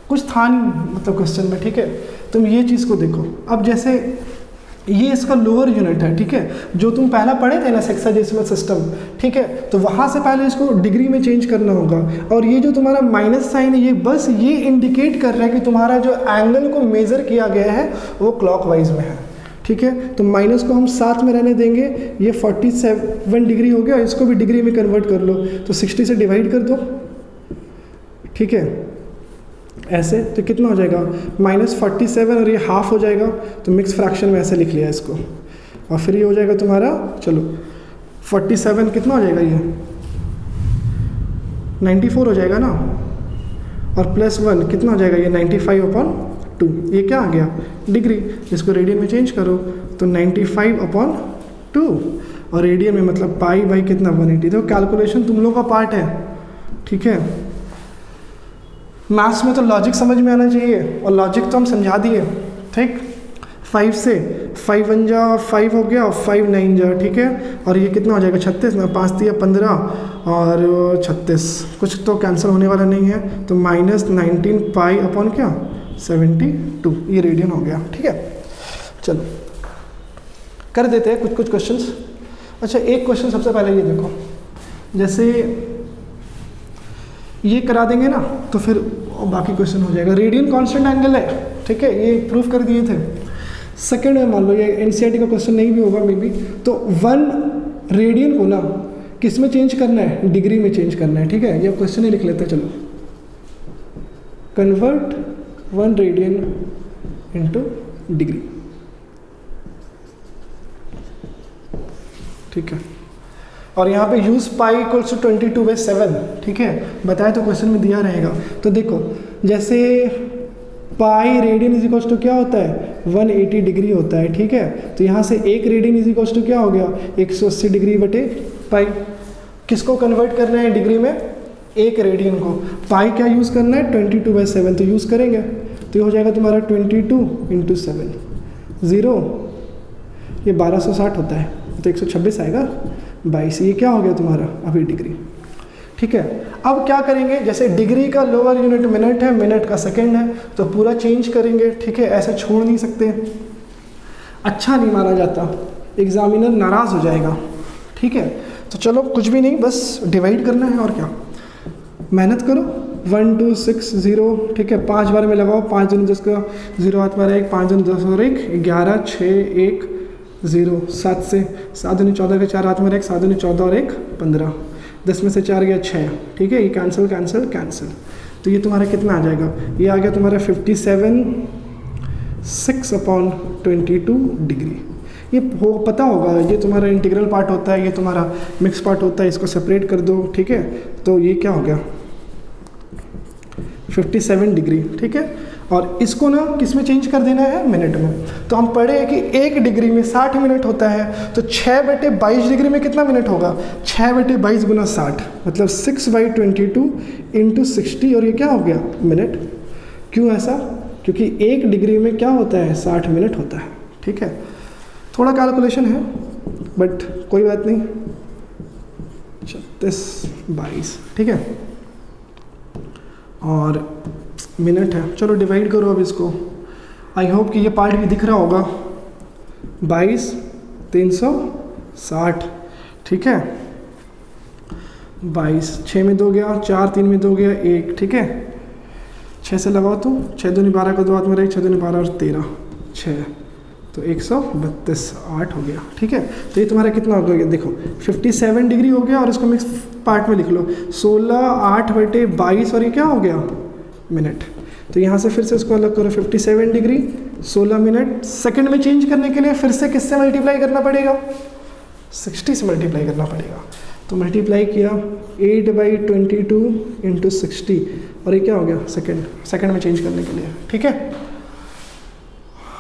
कुछ था नहीं मतलब क्वेश्चन में, ठीक है। तुम ये चीज़ को देखो, अब जैसे ये इसका लोअर यूनिट है, ठीक है, जो तुम पहला पढ़े थे ना सेक्साडेसिमल सिस्टम, ठीक है। तो वहाँ से पहले इसको डिग्री में चेंज करना होगा, और ये जो तुम्हारा माइनस साइन है, ये बस ये इंडिकेट कर रहा है कि तुम्हारा जो एंगल को मेज़र किया गया है वो क्लॉकवाइज में है, ठीक है। तो माइनस को हम साथ में रहने देंगे, ये 47 डिग्री हो गया, इसको भी डिग्री में कन्वर्ट कर लो, तो 60 से डिवाइड कर दो, ठीक है, ऐसे। तो कितना हो जाएगा -47 और ये हाफ हो जाएगा, तो मिक्स फ्रैक्शन में ऐसे लिख लिया इसको, और फिर ये हो जाएगा तुम्हारा, चलो 47 कितना हो जाएगा, ये 94 हो जाएगा ना, और +1 कितना हो जाएगा, ये 95/2, ये क्या आ गया डिग्री, इसको रेडियन में चेंज करो, तो 95/2, और रेडियन में मतलब पाई बाई कितना 180। देखो कैलकुलेशन तुम लोगों का पार्ट है, ठीक है। मैथ्स में तो लॉजिक समझ में आना चाहिए, और लॉजिक तो हम समझा दिए, ठीक। 5 से 5 1 जा 5 हो गया, और 5 9 जा, ठीक है। और ये कितना हो जाएगा 36 में, 5 दिया 15 और 36, कुछ तो कैंसिल होने वाला नहीं है, तो -19 पाई अपॉन क्या 72, ये रेडियन हो गया, ठीक है। चलो कर देते हैं कुछ क्वेश्चंस। अच्छा एक क्वेश्चन सबसे पहले ये देखो, जैसे ये करा देंगे ना तो फिर बाकी क्वेश्चन हो जाएगा। रेडियन कांस्टेंट एंगल है, ठीक है, ये प्रूफ कर दिए थे। सेकंड में मान लो ये एनसीईआरटी का क्वेश्चन नहीं भी होगा मे बी, तो 1 रेडियन को ना किस में चेंज करना है, डिग्री में चेंज करना है, ठीक है। ये क्वेश्चन ही लिख लेते हैं, चलो। Convert 1 radian into degree. ठीक है, और यहाँ पे यूज पाई इक्वल्स टू 22/7। ठीक है, बताया तो क्वेश्चन में दिया रहेगा। तो देखो जैसे pi radian is equals to क्या होता है 180 डिग्री होता है। ठीक है, तो यहाँ से 1 रेडियन इज इक्वल्स टू क्या हो गया 180 डिग्री बटे पाई। किसको कन्वर्ट करना है डिग्री में 1 रेडियन को। पाई क्या यूज़ करना है 22/7, तो यूज़ करेंगे तो ये हो जाएगा तुम्हारा 22 × 7 0, ये 1260 होता है तो 126 आएगा 22। ये क्या हो गया तुम्हारा अभी डिग्री। ठीक है, अब क्या करेंगे जैसे डिग्री का लोअर यूनिट मिनट है, मिनट का सेकंड है, तो पूरा चेंज करेंगे। ठीक है, ऐसे छोड़ नहीं सकते, अच्छा नहीं माना जाता, एग्जामिनर नाराज़ हो जाएगा। ठीक है, तो चलो कुछ भी नहीं, बस डिवाइड करना है और क्या, मेहनत करो। 1 2 6 0। ठीक है, 5 बार में लगाओ, 5 दूनी 10 का 0 हाथ मारा 1, 5 दूनी 10 और 1 11 6 1 0। 7 से 7 दूनी 14 का 4 हाथ मारा 1, 7 दूनी 14 और 1 15, 10 में से 4 गया 6। ठीक है, ये कैंसिल कैंसिल कैंसिल, तो ये तुम्हारा कितना आ जाएगा, ये आ गया तुम्हारा 57 6/22 डिग्री। ये पता होगा, ये तुम्हारा इंटीग्रल पार्ट होता है, ये तुम्हारा मिक्स पार्ट होता है, इसको सेपरेट कर दो। ठीक है, तो ये क्या हो गया 57 डिग्री। ठीक है, और इसको ना किस में चेंज कर देना है मिनट में। तो हम पढ़े हैं कि 1 डिग्री में 60 मिनट होता है, तो 6/22 डिग्री में कितना मिनट होगा 6/22 × 60, मतलब 6/22 × 60, और ये क्या हो गया मिनट। क्यों ऐसा, क्योंकि 1 डिग्री में क्या होता है 60 मिनट होता है। ठीक है, थोड़ा कैलकुलेशन है बट कोई बात नहीं। 36 22। ठीक है, और मिनट है, चलो डिवाइड करो अब इसको। आई होप कि ये पार्ट भी दिख रहा होगा। 22 360। ठीक है, 22 6 में 2 गया, 4 3 में 2 गया 1। ठीक है, 6 से लगाओ तो 6 दूनी 12 का 2 हाथ में रहे, 6 दूनी 12 और 13 6, तो 132 8 हो गया। ठीक है, तो ये तुम्हारा कितना हो गया देखो 57 डिग्री हो गया, और इसको मिक्स पार्ट में लिख लो 16 8/22, और ये क्या हो गया मिनट। तो यहाँ से फिर से इसको अलग करो 57 डिग्री 16 मिनट। सेकंड में चेंज करने के लिए फिर से किससे मल्टीप्लाई करना पड़ेगा 60 से मल्टीप्लाई करना पड़ेगा। तो मल्टीप्लाई किया 8/22 × 60, और ये क्या हो गया सेकंड में चेंज करने के लिए। ठीक है,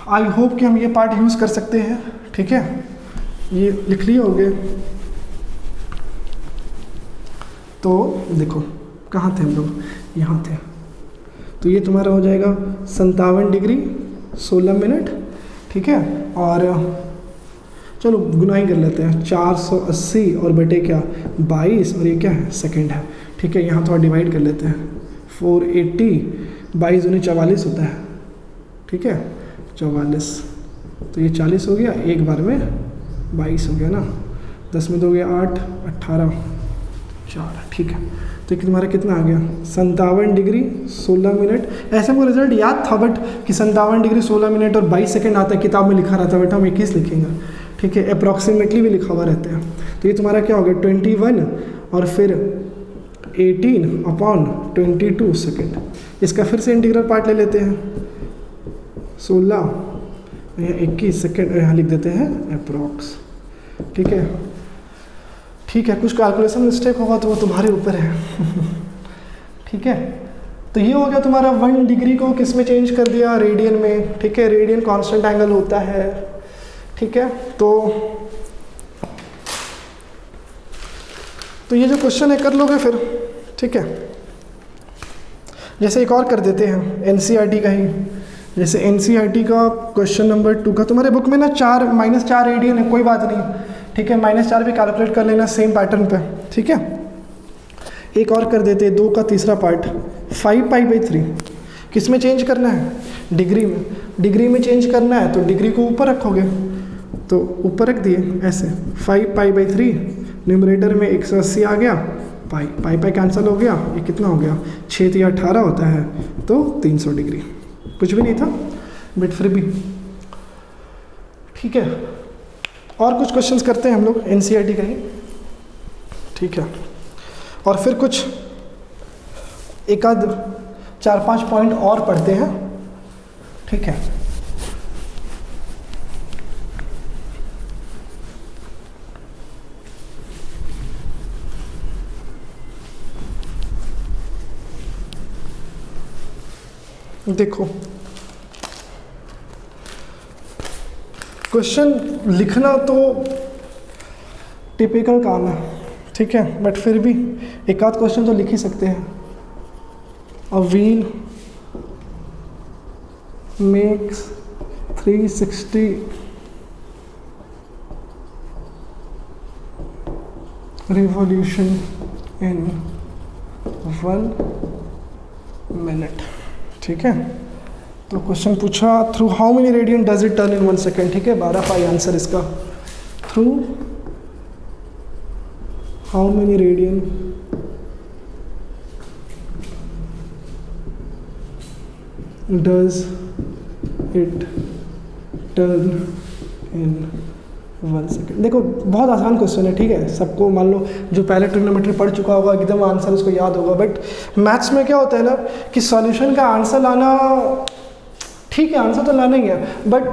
आई होप कि हम ये पार्ट यूज़ कर सकते हैं। ठीक है, ये लिख लिए होंगे। तो देखो कहाँ थे हम लोग, यहाँ थे। तो ये तुम्हारा हो जाएगा 57 डिग्री 16 मिनट। ठीक है, और चलो गुनाही कर लेते हैं 480 और बटे क्या 22, और ये क्या है सेकंड है। ठीक है, यहाँ थोड़ा डिवाइड कर लेते हैं 480 22 दूनी 44 होता है। ठीक है, 44, तो ये 40 हो गया, एक बार में 22 हो गया ना, 10 में 2 गया 8 18 4। ठीक है, तो तुम्हारा कितना आ गया 57 डिग्री 16 मिनट। ऐसे वो रिजल्ट याद था बट कि 57 डिग्री 16 मिनट और 22 सेकंड आता है, किताब में लिखा रहता है, बट हम 21 लिखेंगे। ठीक है, अप्रॉक्सीमेटली भी लिखा हुआ रहता है। तो ये तुम्हारा क्या हो गया 21 और फिर 18/22 सेकेंड। इसका फिर से इंटीग्रल पार्ट ले लेते हैं 16 या 21 सेकेंड, यहाँ लिख देते हैं अप्रॉक्स। ठीक है, ठीक है, कुछ कैलकुलेशन मिस्टेक होगा तो वो तुम्हारे ऊपर है। ठीक है, तो ये हो गया तुम्हारा 1 डिग्री को किस में चेंज कर दिया रेडियन में। ठीक है, रेडियन कांस्टेंट एंगल होता है। ठीक है, तो ये जो क्वेश्चन है कर लोगे फिर। ठीक है, जैसे एक और कर देते हैं एनसीईआरटी का ही। जैसे एनसीईआरटी का क्वेश्चन नंबर 2 का तुम्हारे बुक में ना -4 रेडियन है, कोई बात नहीं। ठीक है, -4 भी कैलकुलेट कर लेना सेम पैटर्न पे। ठीक है, एक और कर देते हैं 2 का तीसरा पार्ट 5π/3। किस में चेंज करना है डिग्री में। डिग्री में चेंज करना है तो डिग्री को ऊपर रखोगे, तो ऊपर रख दिए ऐसे 5π/3। न्यूमरेटर में 180 आ गया, पाई कैंसिल हो गया, ये कितना हो गया 6 या 18 होता है, तो 300 डिग्री। कुछ भी नहीं था बट फिर भी। ठीक है, और कुछ क्वेश्चंस करते हैं हम लोग एनसीईआरटी का ही। ठीक है, और फिर कुछ एक आध 4-5 पॉइंट और पढ़ते हैं। ठीक है। देखो क्वेश्चन लिखना तो टिपिकल काम है, ठीक है, बट फिर भी एक आध क्वेश्चन तो लिख ही सकते हैं। A wheel makes 360 revolution in 1 minute, ठीक है। तो क्वेश्चन पूछा through how many radian does it turn in 1 second, ठीक है। 12 पाई आंसर इसका। Through how many radian does it turn in 1 second. देखो बहुत आसान क्वेश्चन है, ठीक है। सबको मान लो जो पहले ट्रिग्नोमेट्री पढ़ चुका होगा एकदम आंसर उसको याद होगा, बट मैथ्स में क्या होता है ना कि सॉल्यूशन का आंसर लाना, ठीक है आंसर तो लाना ही है, बट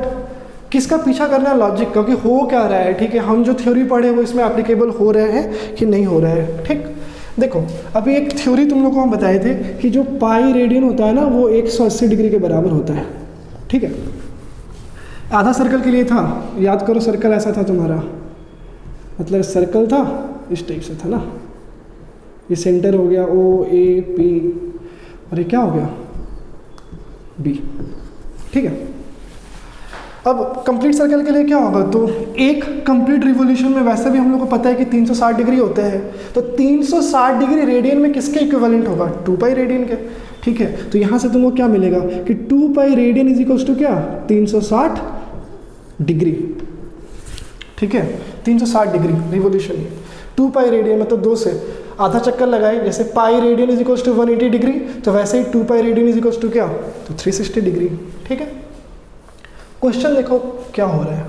किसका पीछा करना है लॉजिक का, कि हो क्या रहा है, ठीक है। हम जो थ्योरी पढ़े वो इसमें एप्लीकेबल हो रहे हैं कि नहीं हो रहा है, ठीक। देखो अभी एक थ्योरी तुम लोग को हम बताए थे कि जो पाई रेडियन होता है ना वो 180 डिग्री के बराबर होता है, ठीक है। आधा सर्कल के लिए था, याद करो सर्कल ऐसा था तुम्हारा, मतलब सर्कल था इस टाइप से था ना, ये सेंटर हो गया ओ ए पी और ये क्या हो गया बी, ठीक है। अब कंप्लीट सर्कल के लिए क्या होगा, तो एक कंप्लीट रिवॉल्यूशन में वैसे भी हम लोग को पता है कि 360 डिग्री होते हैं, तो 360 डिग्री रेडियन में किसके इक्विवेलेंट होगा, 2 पाई रेडियन के, ठीक है। तो यहाँ से तुमको क्या मिलेगा कि 2 pi radian is equals to क्या 360 डिग्री, ठीक है। 360 डिग्री रिवॉल्यूशन, 2 पाई रेडियन मतलब 2 से आधा चक्कर लगाए, जैसे pi radian is equals to 180 degree, तो वैसे ही 2 pi radian is equals to क्या, तो 360 डिग्री, ठीक है। क्वेश्चन देखो क्या हो रहा है,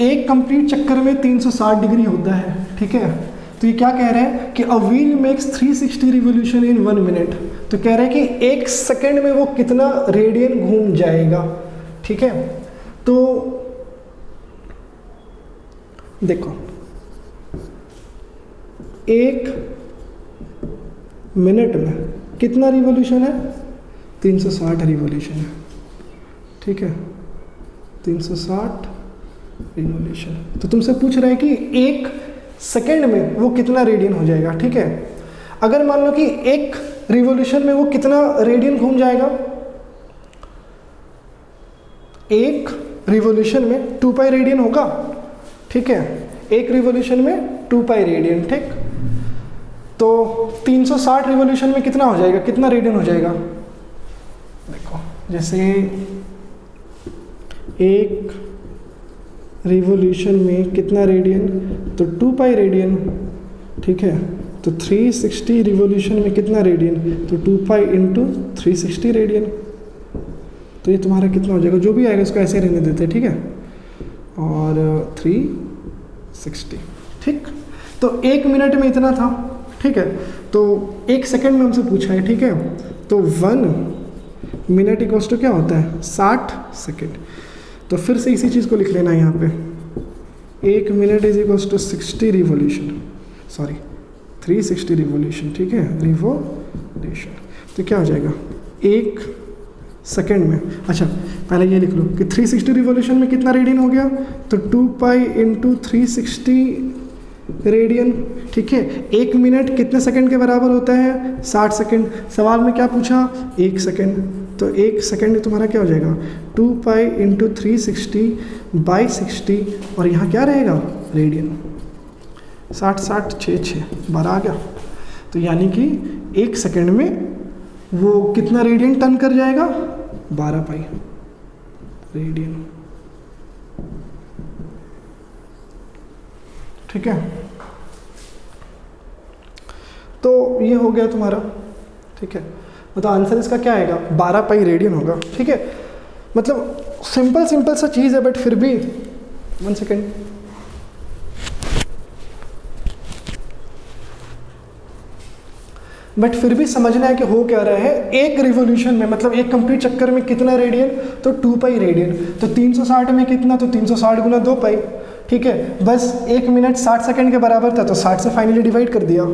एक कंप्लीट चक्कर में 360 डिग्री होता है, ठीक है। तो ये क्या कह रहे हैं कि a wheel makes 360 revolution in 1 minute, तो कह रहे हैं कि 1 सेकेंड में वो कितना रेडियन घूम जाएगा, ठीक है। तो देखो 1 मिनट में कितना रिवॉल्यूशन है, 360 रिवॉल्यूशन है, ठीक है। 360 रिवॉल्यूशन, तो तुमसे पूछ रहा है कि 1 सेकेंड में वो कितना रेडियन हो जाएगा, ठीक है। अगर मान लो कि 1 रिवॉल्यूशन में वो कितना रेडियन घूम जाएगा, 1 रिवॉल्यूशन में 2 पाई रेडियन होगा, ठीक है। 1 रिवॉल्यूशन में 2 पाई रेडियन, ठीक। तो 360 रिवॉल्यूशन में कितना हो जाएगा, कितना रेडियन हो जाएगा, देखो जैसे 1 रिवॉल्यूशन में कितना रेडियन, तो 2 पाई रेडियन, ठीक है। तो 360 रिवॉल्यूशन में कितना रेडियन, तो 2 पाई इंटू 360 रेडियन, तो ये तुम्हारा कितना हो जाएगा, जो भी आएगा उसको ऐसे रहने देते हैं, ठीक है। और 360, ठीक। तो 1 मिनट में इतना था, ठीक है। तो 1 सेकेंड में हमसे पूछा है, ठीक है। तो 1 मिनट इक्वल्स टू क्या होता है 60 सेकेंड, तो फिर से इसी चीज़ को लिख लेना है यहाँ पे, 1 minute is equals to 60 revolution, sorry 360 revolution, ठीक है, रिवॉल्यूशन। तो क्या हो जाएगा 1 सेकेंड में, अच्छा पहले ये लिख लो कि 360 रिवॉल्यूशन में कितना रेडियन हो गया, तो 2 पाई इंटू 360 रेडियन, ठीक है। 1 मिनट कितने सेकंड के बराबर होता है 60 सेकंड। सवाल में क्या पूछा 1 सेकंड, तो 1 सेकंड तुम्हारा क्या हो जाएगा 2 पाई इंटू 360 बाई 60, और यहाँ क्या रहेगा रेडियन, 60 60 6 6 12 आ गया। तो यानी कि 1 सेकंड में वो कितना रेडियन टर्न कर जाएगा 12 पाई रेडियन, ठीक है। तो ये हो गया तुम्हारा, ठीक है। मतलब आंसर इसका क्या आएगा 12 पाई रेडियन होगा, ठीक है। मतलब सिंपल सा चीज़ है, बट फिर भी 1 सेकेंड, बट फिर भी समझना है कि हो क्या रहा है। एक रिवोल्यूशन में मतलब एक कंप्लीट चक्कर में कितना रेडियन, तो 2 पाई रेडियन। तो 360 में कितना, तो 360 गुना 2 पाई। ठीक है, बस 1 मिनट 60 सेकेंड के बराबर था, तो 60 से फाइनली डिवाइड कर दिया।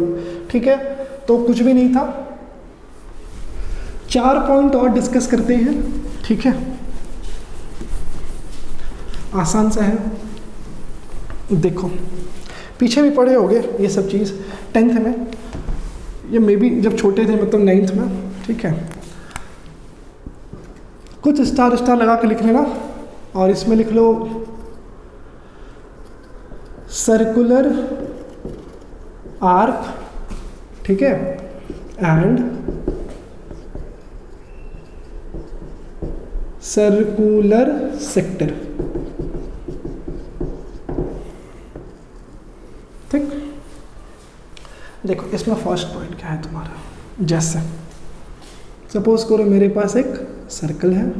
ठीक है, तो कुछ भी नहीं था। 4 पॉइंट और डिस्कस करते हैं। ठीक है, आसान सा है। देखो पीछे भी पढ़े होगे ये सब चीज़ 10th में, ये मे बी जब छोटे थे मतलब 9th में। ठीक है, कुछ स्टार स्टार लगा के लिख लेना, और इसमें लिख लो सर्कुलर आर्क। ठीक है, एंड सर्कुलर सेक्टर। ठीक, देखो इसमें फर्स्ट पॉइंट क्या है तुम्हारा, जैसे सपोज करो मेरे पास एक सर्कल है।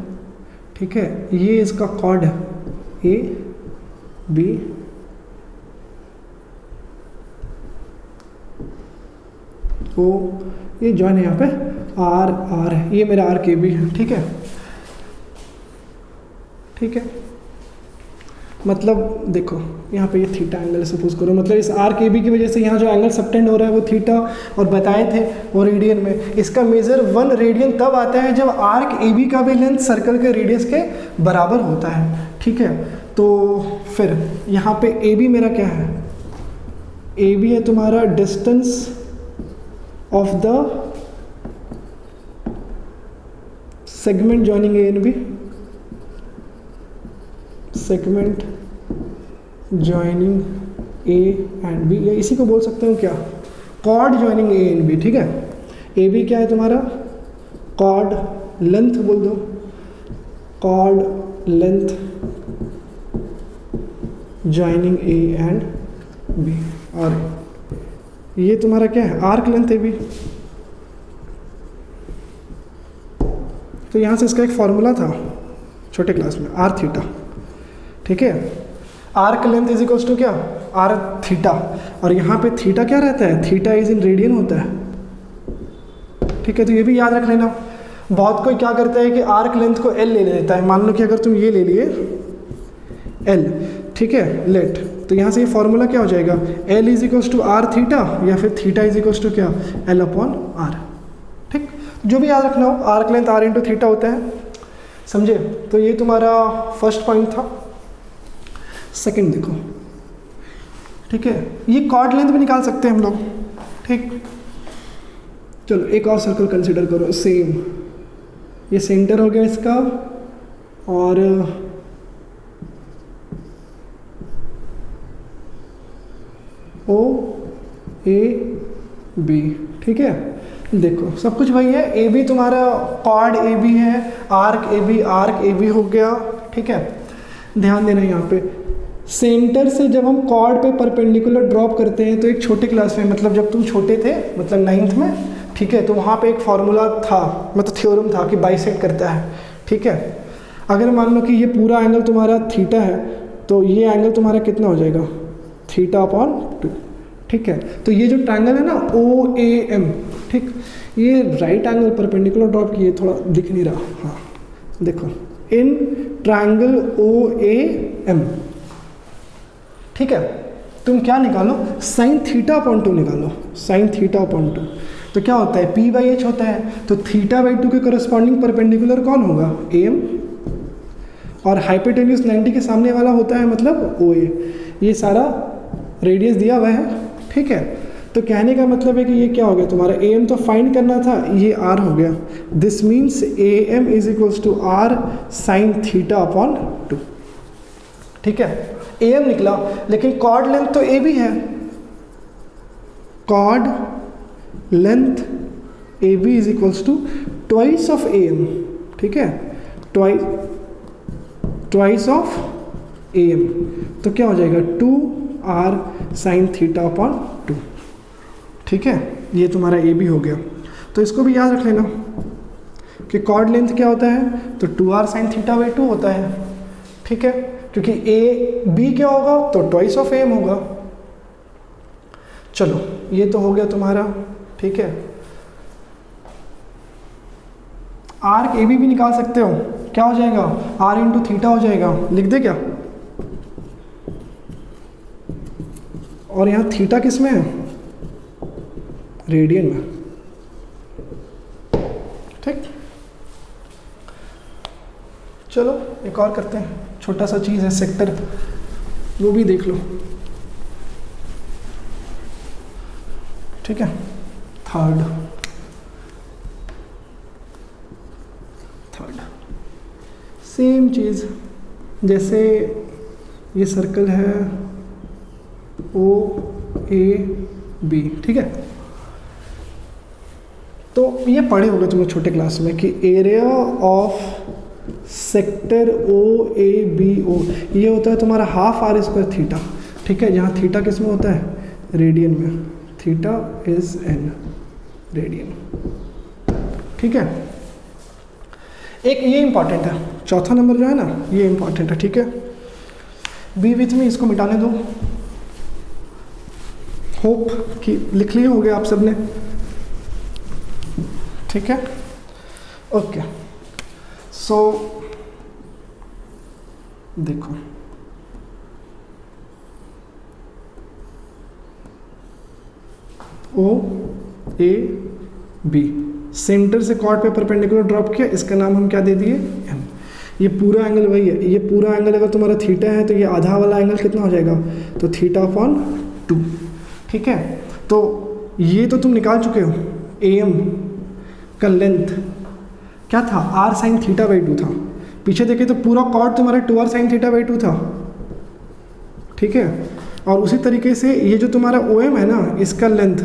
ठीक है, ये इसका कॉर्ड है ए बी, तो ये जॉइन है यहाँ पे आर आर है, ये मेरा आर के बी है। ठीक है, ठीक है, मतलब देखो यहाँ पे ये थीटा एंगल सपोज करो, मतलब इस आर के बी की वजह से यहाँ जो एंगल सबटेंड हो रहा है वो थीटा, और बताए थे वो रेडियन में। इसका मेजर 1 रेडियन तब आता है जब आर्क ए बी का भी लेंथ सर्कल के रेडियस के बराबर होता है। ठीक है, तो फिर यहाँ पे ए बी मेरा क्या है, ए बी है तुम्हारा distance of the segment joining A and B, segment joining A and B, या इसी को बोल सकते हो क्या, chord joining A and B. ठीक है, ए बी क्या है तुम्हारा, कॉर्ड लेंथ बोल दो, chord length joining A and B, और ये तुम्हारा क्या है, आर्क लेंथ ए बी। तो यहाँ से इसका एक फॉर्मूला था छोटे क्लास में, आर थीटा। ठीक है, arc length is equals to क्या, आर थीटा, और यहाँ पे थीटा क्या रहता है, थीटा इज इन रेडियन होता है। ठीक है, तो ये भी याद रख लेना। बहुत कोई क्या करता है कि आर्क लेंथ को एल ले लेता है। मान लो कि अगर तुम ये ले लिए एल, ठीक है, लेट, तो यहाँ से ये फॉर्मूला क्या हो जाएगा, L is equals to R theta, या फिर थीटा इज इक्वल्स टू क्या, एल अपॉन आर। ठीक, जो भी याद रखना हो, arc length R into theta होता है, समझे। तो ये तुम्हारा फर्स्ट पॉइंट था। सेकंड देखो, ठीक है, ये कॉर्ड लेंथ भी निकाल सकते हैं हम लोग। ठीक, चलो एक और सर्कल कंसीडर करो, सेम, ये सेंटर हो गया इसका, और ओ ए बी। ठीक है, देखो सब कुछ वही है, ए बी तुम्हारा कॉर्ड ए बी है, आर्क ए बी हो गया। ठीक है, ध्यान देना यहाँ पे सेंटर से जब हम कॉर्ड पे परपेंडिकुलर ड्रॉप करते हैं, तो एक छोटे क्लास में, मतलब जब तुम छोटे थे मतलब 9th में, ठीक है, तो वहाँ पे एक फॉर्मूला था, मतलब थ्योरम था कि बाइसेक्ट करता है। ठीक है, अगर मान लो कि ये पूरा एंगल तुम्हारा थीटा है, तो ये एंगल तुम्हारा कितना हो जाएगा, थीटा अपॉन 2। ठीक है, तो ये जो ट्रायंगल है ना ओ ए एम, ठीक, ये राइट एंगल परपेंडिकुलर ड्रॉप किए, थोड़ा दिख नहीं रहा, हाँ देखो, in triangle O A M. ठीक है, तुम क्या निकालो, साइन थीटा अपॉन 2 निकालो, साइन थीटा अपॉन 2, तो क्या होता है, पी बाई एच होता है, तो थीटा बाई 2 के करस्पॉन्डिंग परपेंडिकुलर कौन होगा, ए एम, और हाइपोटेन्यूज 90 के सामने वाला होता है मतलब ओ ए। ये सारा रेडियस दिया हुआ है। ठीक है, तो कहने का मतलब है कि ये क्या हो गया तुम्हारा, ए एम तो फाइंड करना था, ये आर हो गया। This means A M is equals to R sine theta upon 2। ठीक है, ए एम निकला, लेकिन कॉर्ड लेंथ तो ए भी है, chord length A B is equals to twice of A M. ठीक है, ट्वाइस ऑफ ए एम, तो क्या हो जाएगा 2r साइन थीटा अपॉन 2। ठीक है, ये तुम्हारा ए बी हो गया। तो इसको भी याद रख लेना कि कॉर्ड लेंथ क्या होता है, तो 2r साइन थीटा बाई 2 होता है। ठीक है, क्योंकि ए बी क्या होगा, तो ट्वाइस ऑफ एम होगा। चलो ये तो हो गया तुम्हारा। ठीक है, आर्क ए भी निकाल सकते हो, क्या हो जाएगा, आर इंटू थीटा हो जाएगा, लिख दे क्या। और यहाँ थीटा किस में है, रेडियन में, ठीक। चलो एक और करते हैं, छोटा सा चीज़ है सेक्टर, वो भी देख लो, ठीक है। थर्ड सेम चीज़, जैसे ये सर्कल है ओ ए बी, ठीक है। तो ये पढ़े होंगे तुम लोग छोटे क्लास में कि area of sector O A B O ये होता है तुम्हारा हाफ आर स्क्वायर थीटा, ठीक है। जहाँ थीटा किस में होता है, रेडियन में, थीटा इज एन रेडियन, ठीक है। एक ये इंपॉर्टेंट है, चौथा नंबर जो है ना ये इंपॉर्टेंट है, ठीक है। बी विथ में इसको मिटाने दो, होप कि लिख लिए होंगे आप सबने, ठीक है। ओके सो देखो ओ ए बी सेंटर से कॉर्ड पे परपेंडिकुलर ड्रॉप किया, इसका नाम हम क्या दे दिए, एम। ये पूरा एंगल वही है, ये पूरा एंगल अगर तुम्हारा थीटा है तो ये आधा वाला एंगल कितना हो जाएगा, तो थीटा अपॉन 2, ठीक है। तो ये तो तुम निकाल चुके हो, ए एम का लेंथ क्या था, आर साइन थीटा बाई 2 था। पीछे देखे तो पूरा कॉर्ड तुम्हारा 2 आर साइन थीटा बाई 2 था, ठीक है। और उसी तरीके से ये जो तुम्हारा ओ एम है ना, इसका लेंथ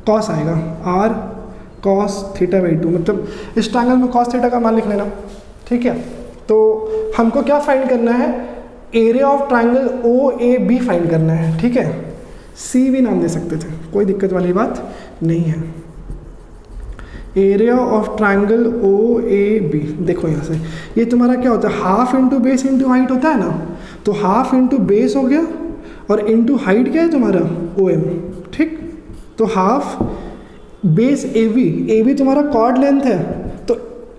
कॉस आएगा, आर कॉस थीटा बाई 2, मतलब इस ट्रायंगल में कॉस थीटा का मान लिख लेना, ठीक है। तो हमको क्या फाइंड करना है, area of triangle O A B find करना है, ठीक है। सी भी नाम दे सकते थे, कोई दिक्कत वाली बात नहीं है। Area of triangle O A B, देखो यहाँ से ये तुम्हारा क्या होता है, half into base into height होता है ना, तो हाफ इंटू बेस हो गया और इंटू हाइट क्या है तुम्हारा ओ एम, ठीक। तो हाफ बेस ए बी तुम्हारा कॉर्ड लेंथ है, तो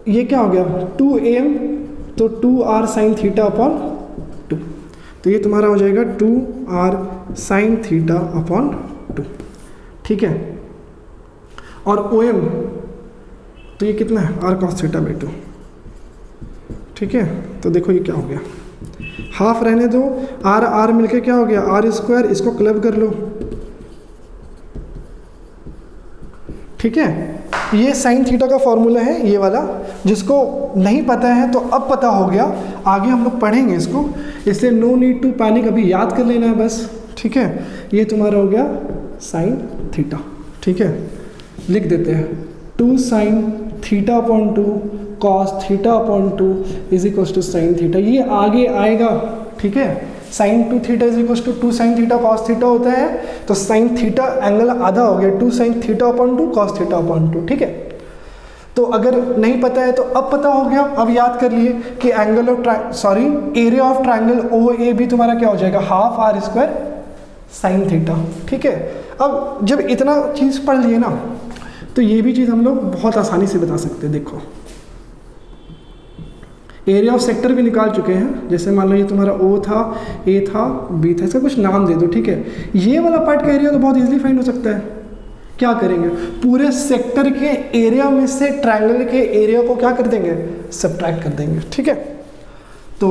ये क्या हो गया 2 एम, तो 2 आर साइन थीटा अपॉन 2, तो ये तुम्हारा हो जाएगा 2 आर साइन थीटा अपॉन 2, ठीक है। और ओ एम तो ये कितना है, आर कॉस थीटा बाई 2, ठीक है। तो देखो ये क्या हो गया, हाफ रहने दो, आर आर मिलके क्या हो गया, आर स्क्वायर, इसको क्लब कर लो, ठीक है। ये साइन थीटा का फॉर्मूला है ये वाला, जिसको नहीं पता है तो अब पता हो गया, आगे हम लोग पढ़ेंगे इसको, इसलिए नो नीड टू पैनिक, अभी याद कर लेना है बस, ठीक है। ये तुम्हारा हो गया साइन थीटा, ठीक है। लिख देते हैं 2 sine theta upon 2 cos theta upon 2 is equal to sine theta, ये आगे आएगा, ठीक है। Sine 2 theta is equal to 2 sine theta cos theta होता है, तो साइन थीटा एंगल आधा हो गया, 2 sine theta upon 2 cos theta upon 2, ठीक है। तो अगर नहीं पता है तो अब पता हो गया, अब याद कर लिए कि angle of area of triangle O A B तुम्हारा क्या हो जाएगा, half R square sine theta, ठीक है। अब जब इतना चीज़ पढ़ लिए ना, तो ये भी चीज़ हम लोग बहुत आसानी से बता सकते हैं। देखो एरिया ऑफ सेक्टर भी निकाल चुके हैं, जैसे मान लो ये तुम्हारा ओ था, ए था, बी था, इसका कुछ नाम दे दो, ठीक है। ये वाला पार्ट का एरिया तो बहुत इजीली फाइंड हो सकता है, क्या करेंगे, पूरे सेक्टर के एरिया में से ट्रायंगल के एरिया को क्या कर देंगे, सब्ट्रैक्ट कर देंगे, ठीक है। तो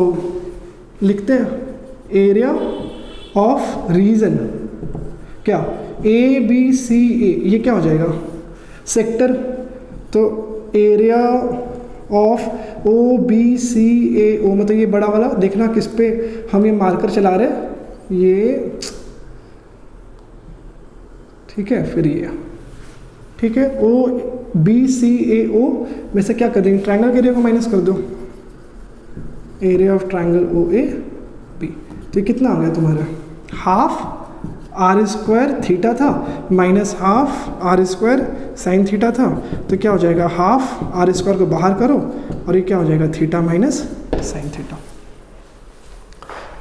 लिखते हैं एरिया ऑफ रीजन क्या, ए बी सी ए, ये क्या हो जाएगा सेक्टर, तो area of O B C A O, मतलब ये बड़ा वाला, देखना किस पे हम ये मार्कर चला रहे हैं, ये ठीक है, फिर ये ठीक है, ओ बी सी ए ओ में से क्या कर देंगे, ट्रायंगल के एरिया को माइनस कर दो, area of triangle O A B, तो ये कितना आ गया तुम्हारा, हाफ आर स्क्वायर थीटा था minus half R square sine theta था, तो क्या हो जाएगा, हाफ आर स्क्वायर को बाहर करो और ये क्या हो जाएगा, थीटा माइनस साइन थीटा,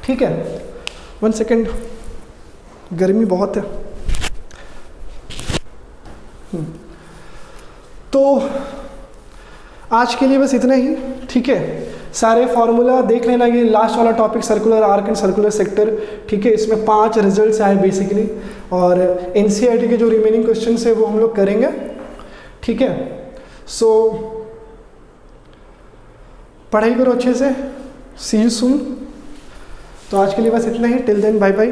ठीक है। 1 सेकेंड, गर्मी बहुत है। तो आज के लिए बस इतना ही, ठीक है। सारे फार्मूला देख लेना, ये लास्ट वाला topic circular arc and circular sector, ठीक है। इसमें 5 रिजल्ट्स आए बेसिकली, और एनसीईआरटी के जो रिमेनिंग क्वेश्चंस है वो हम लोग करेंगे, ठीक है। सो पढ़ाई करो अच्छे से, सी यू सून। तो आज के लिए बस इतना ही, टिल देन बाय बाय।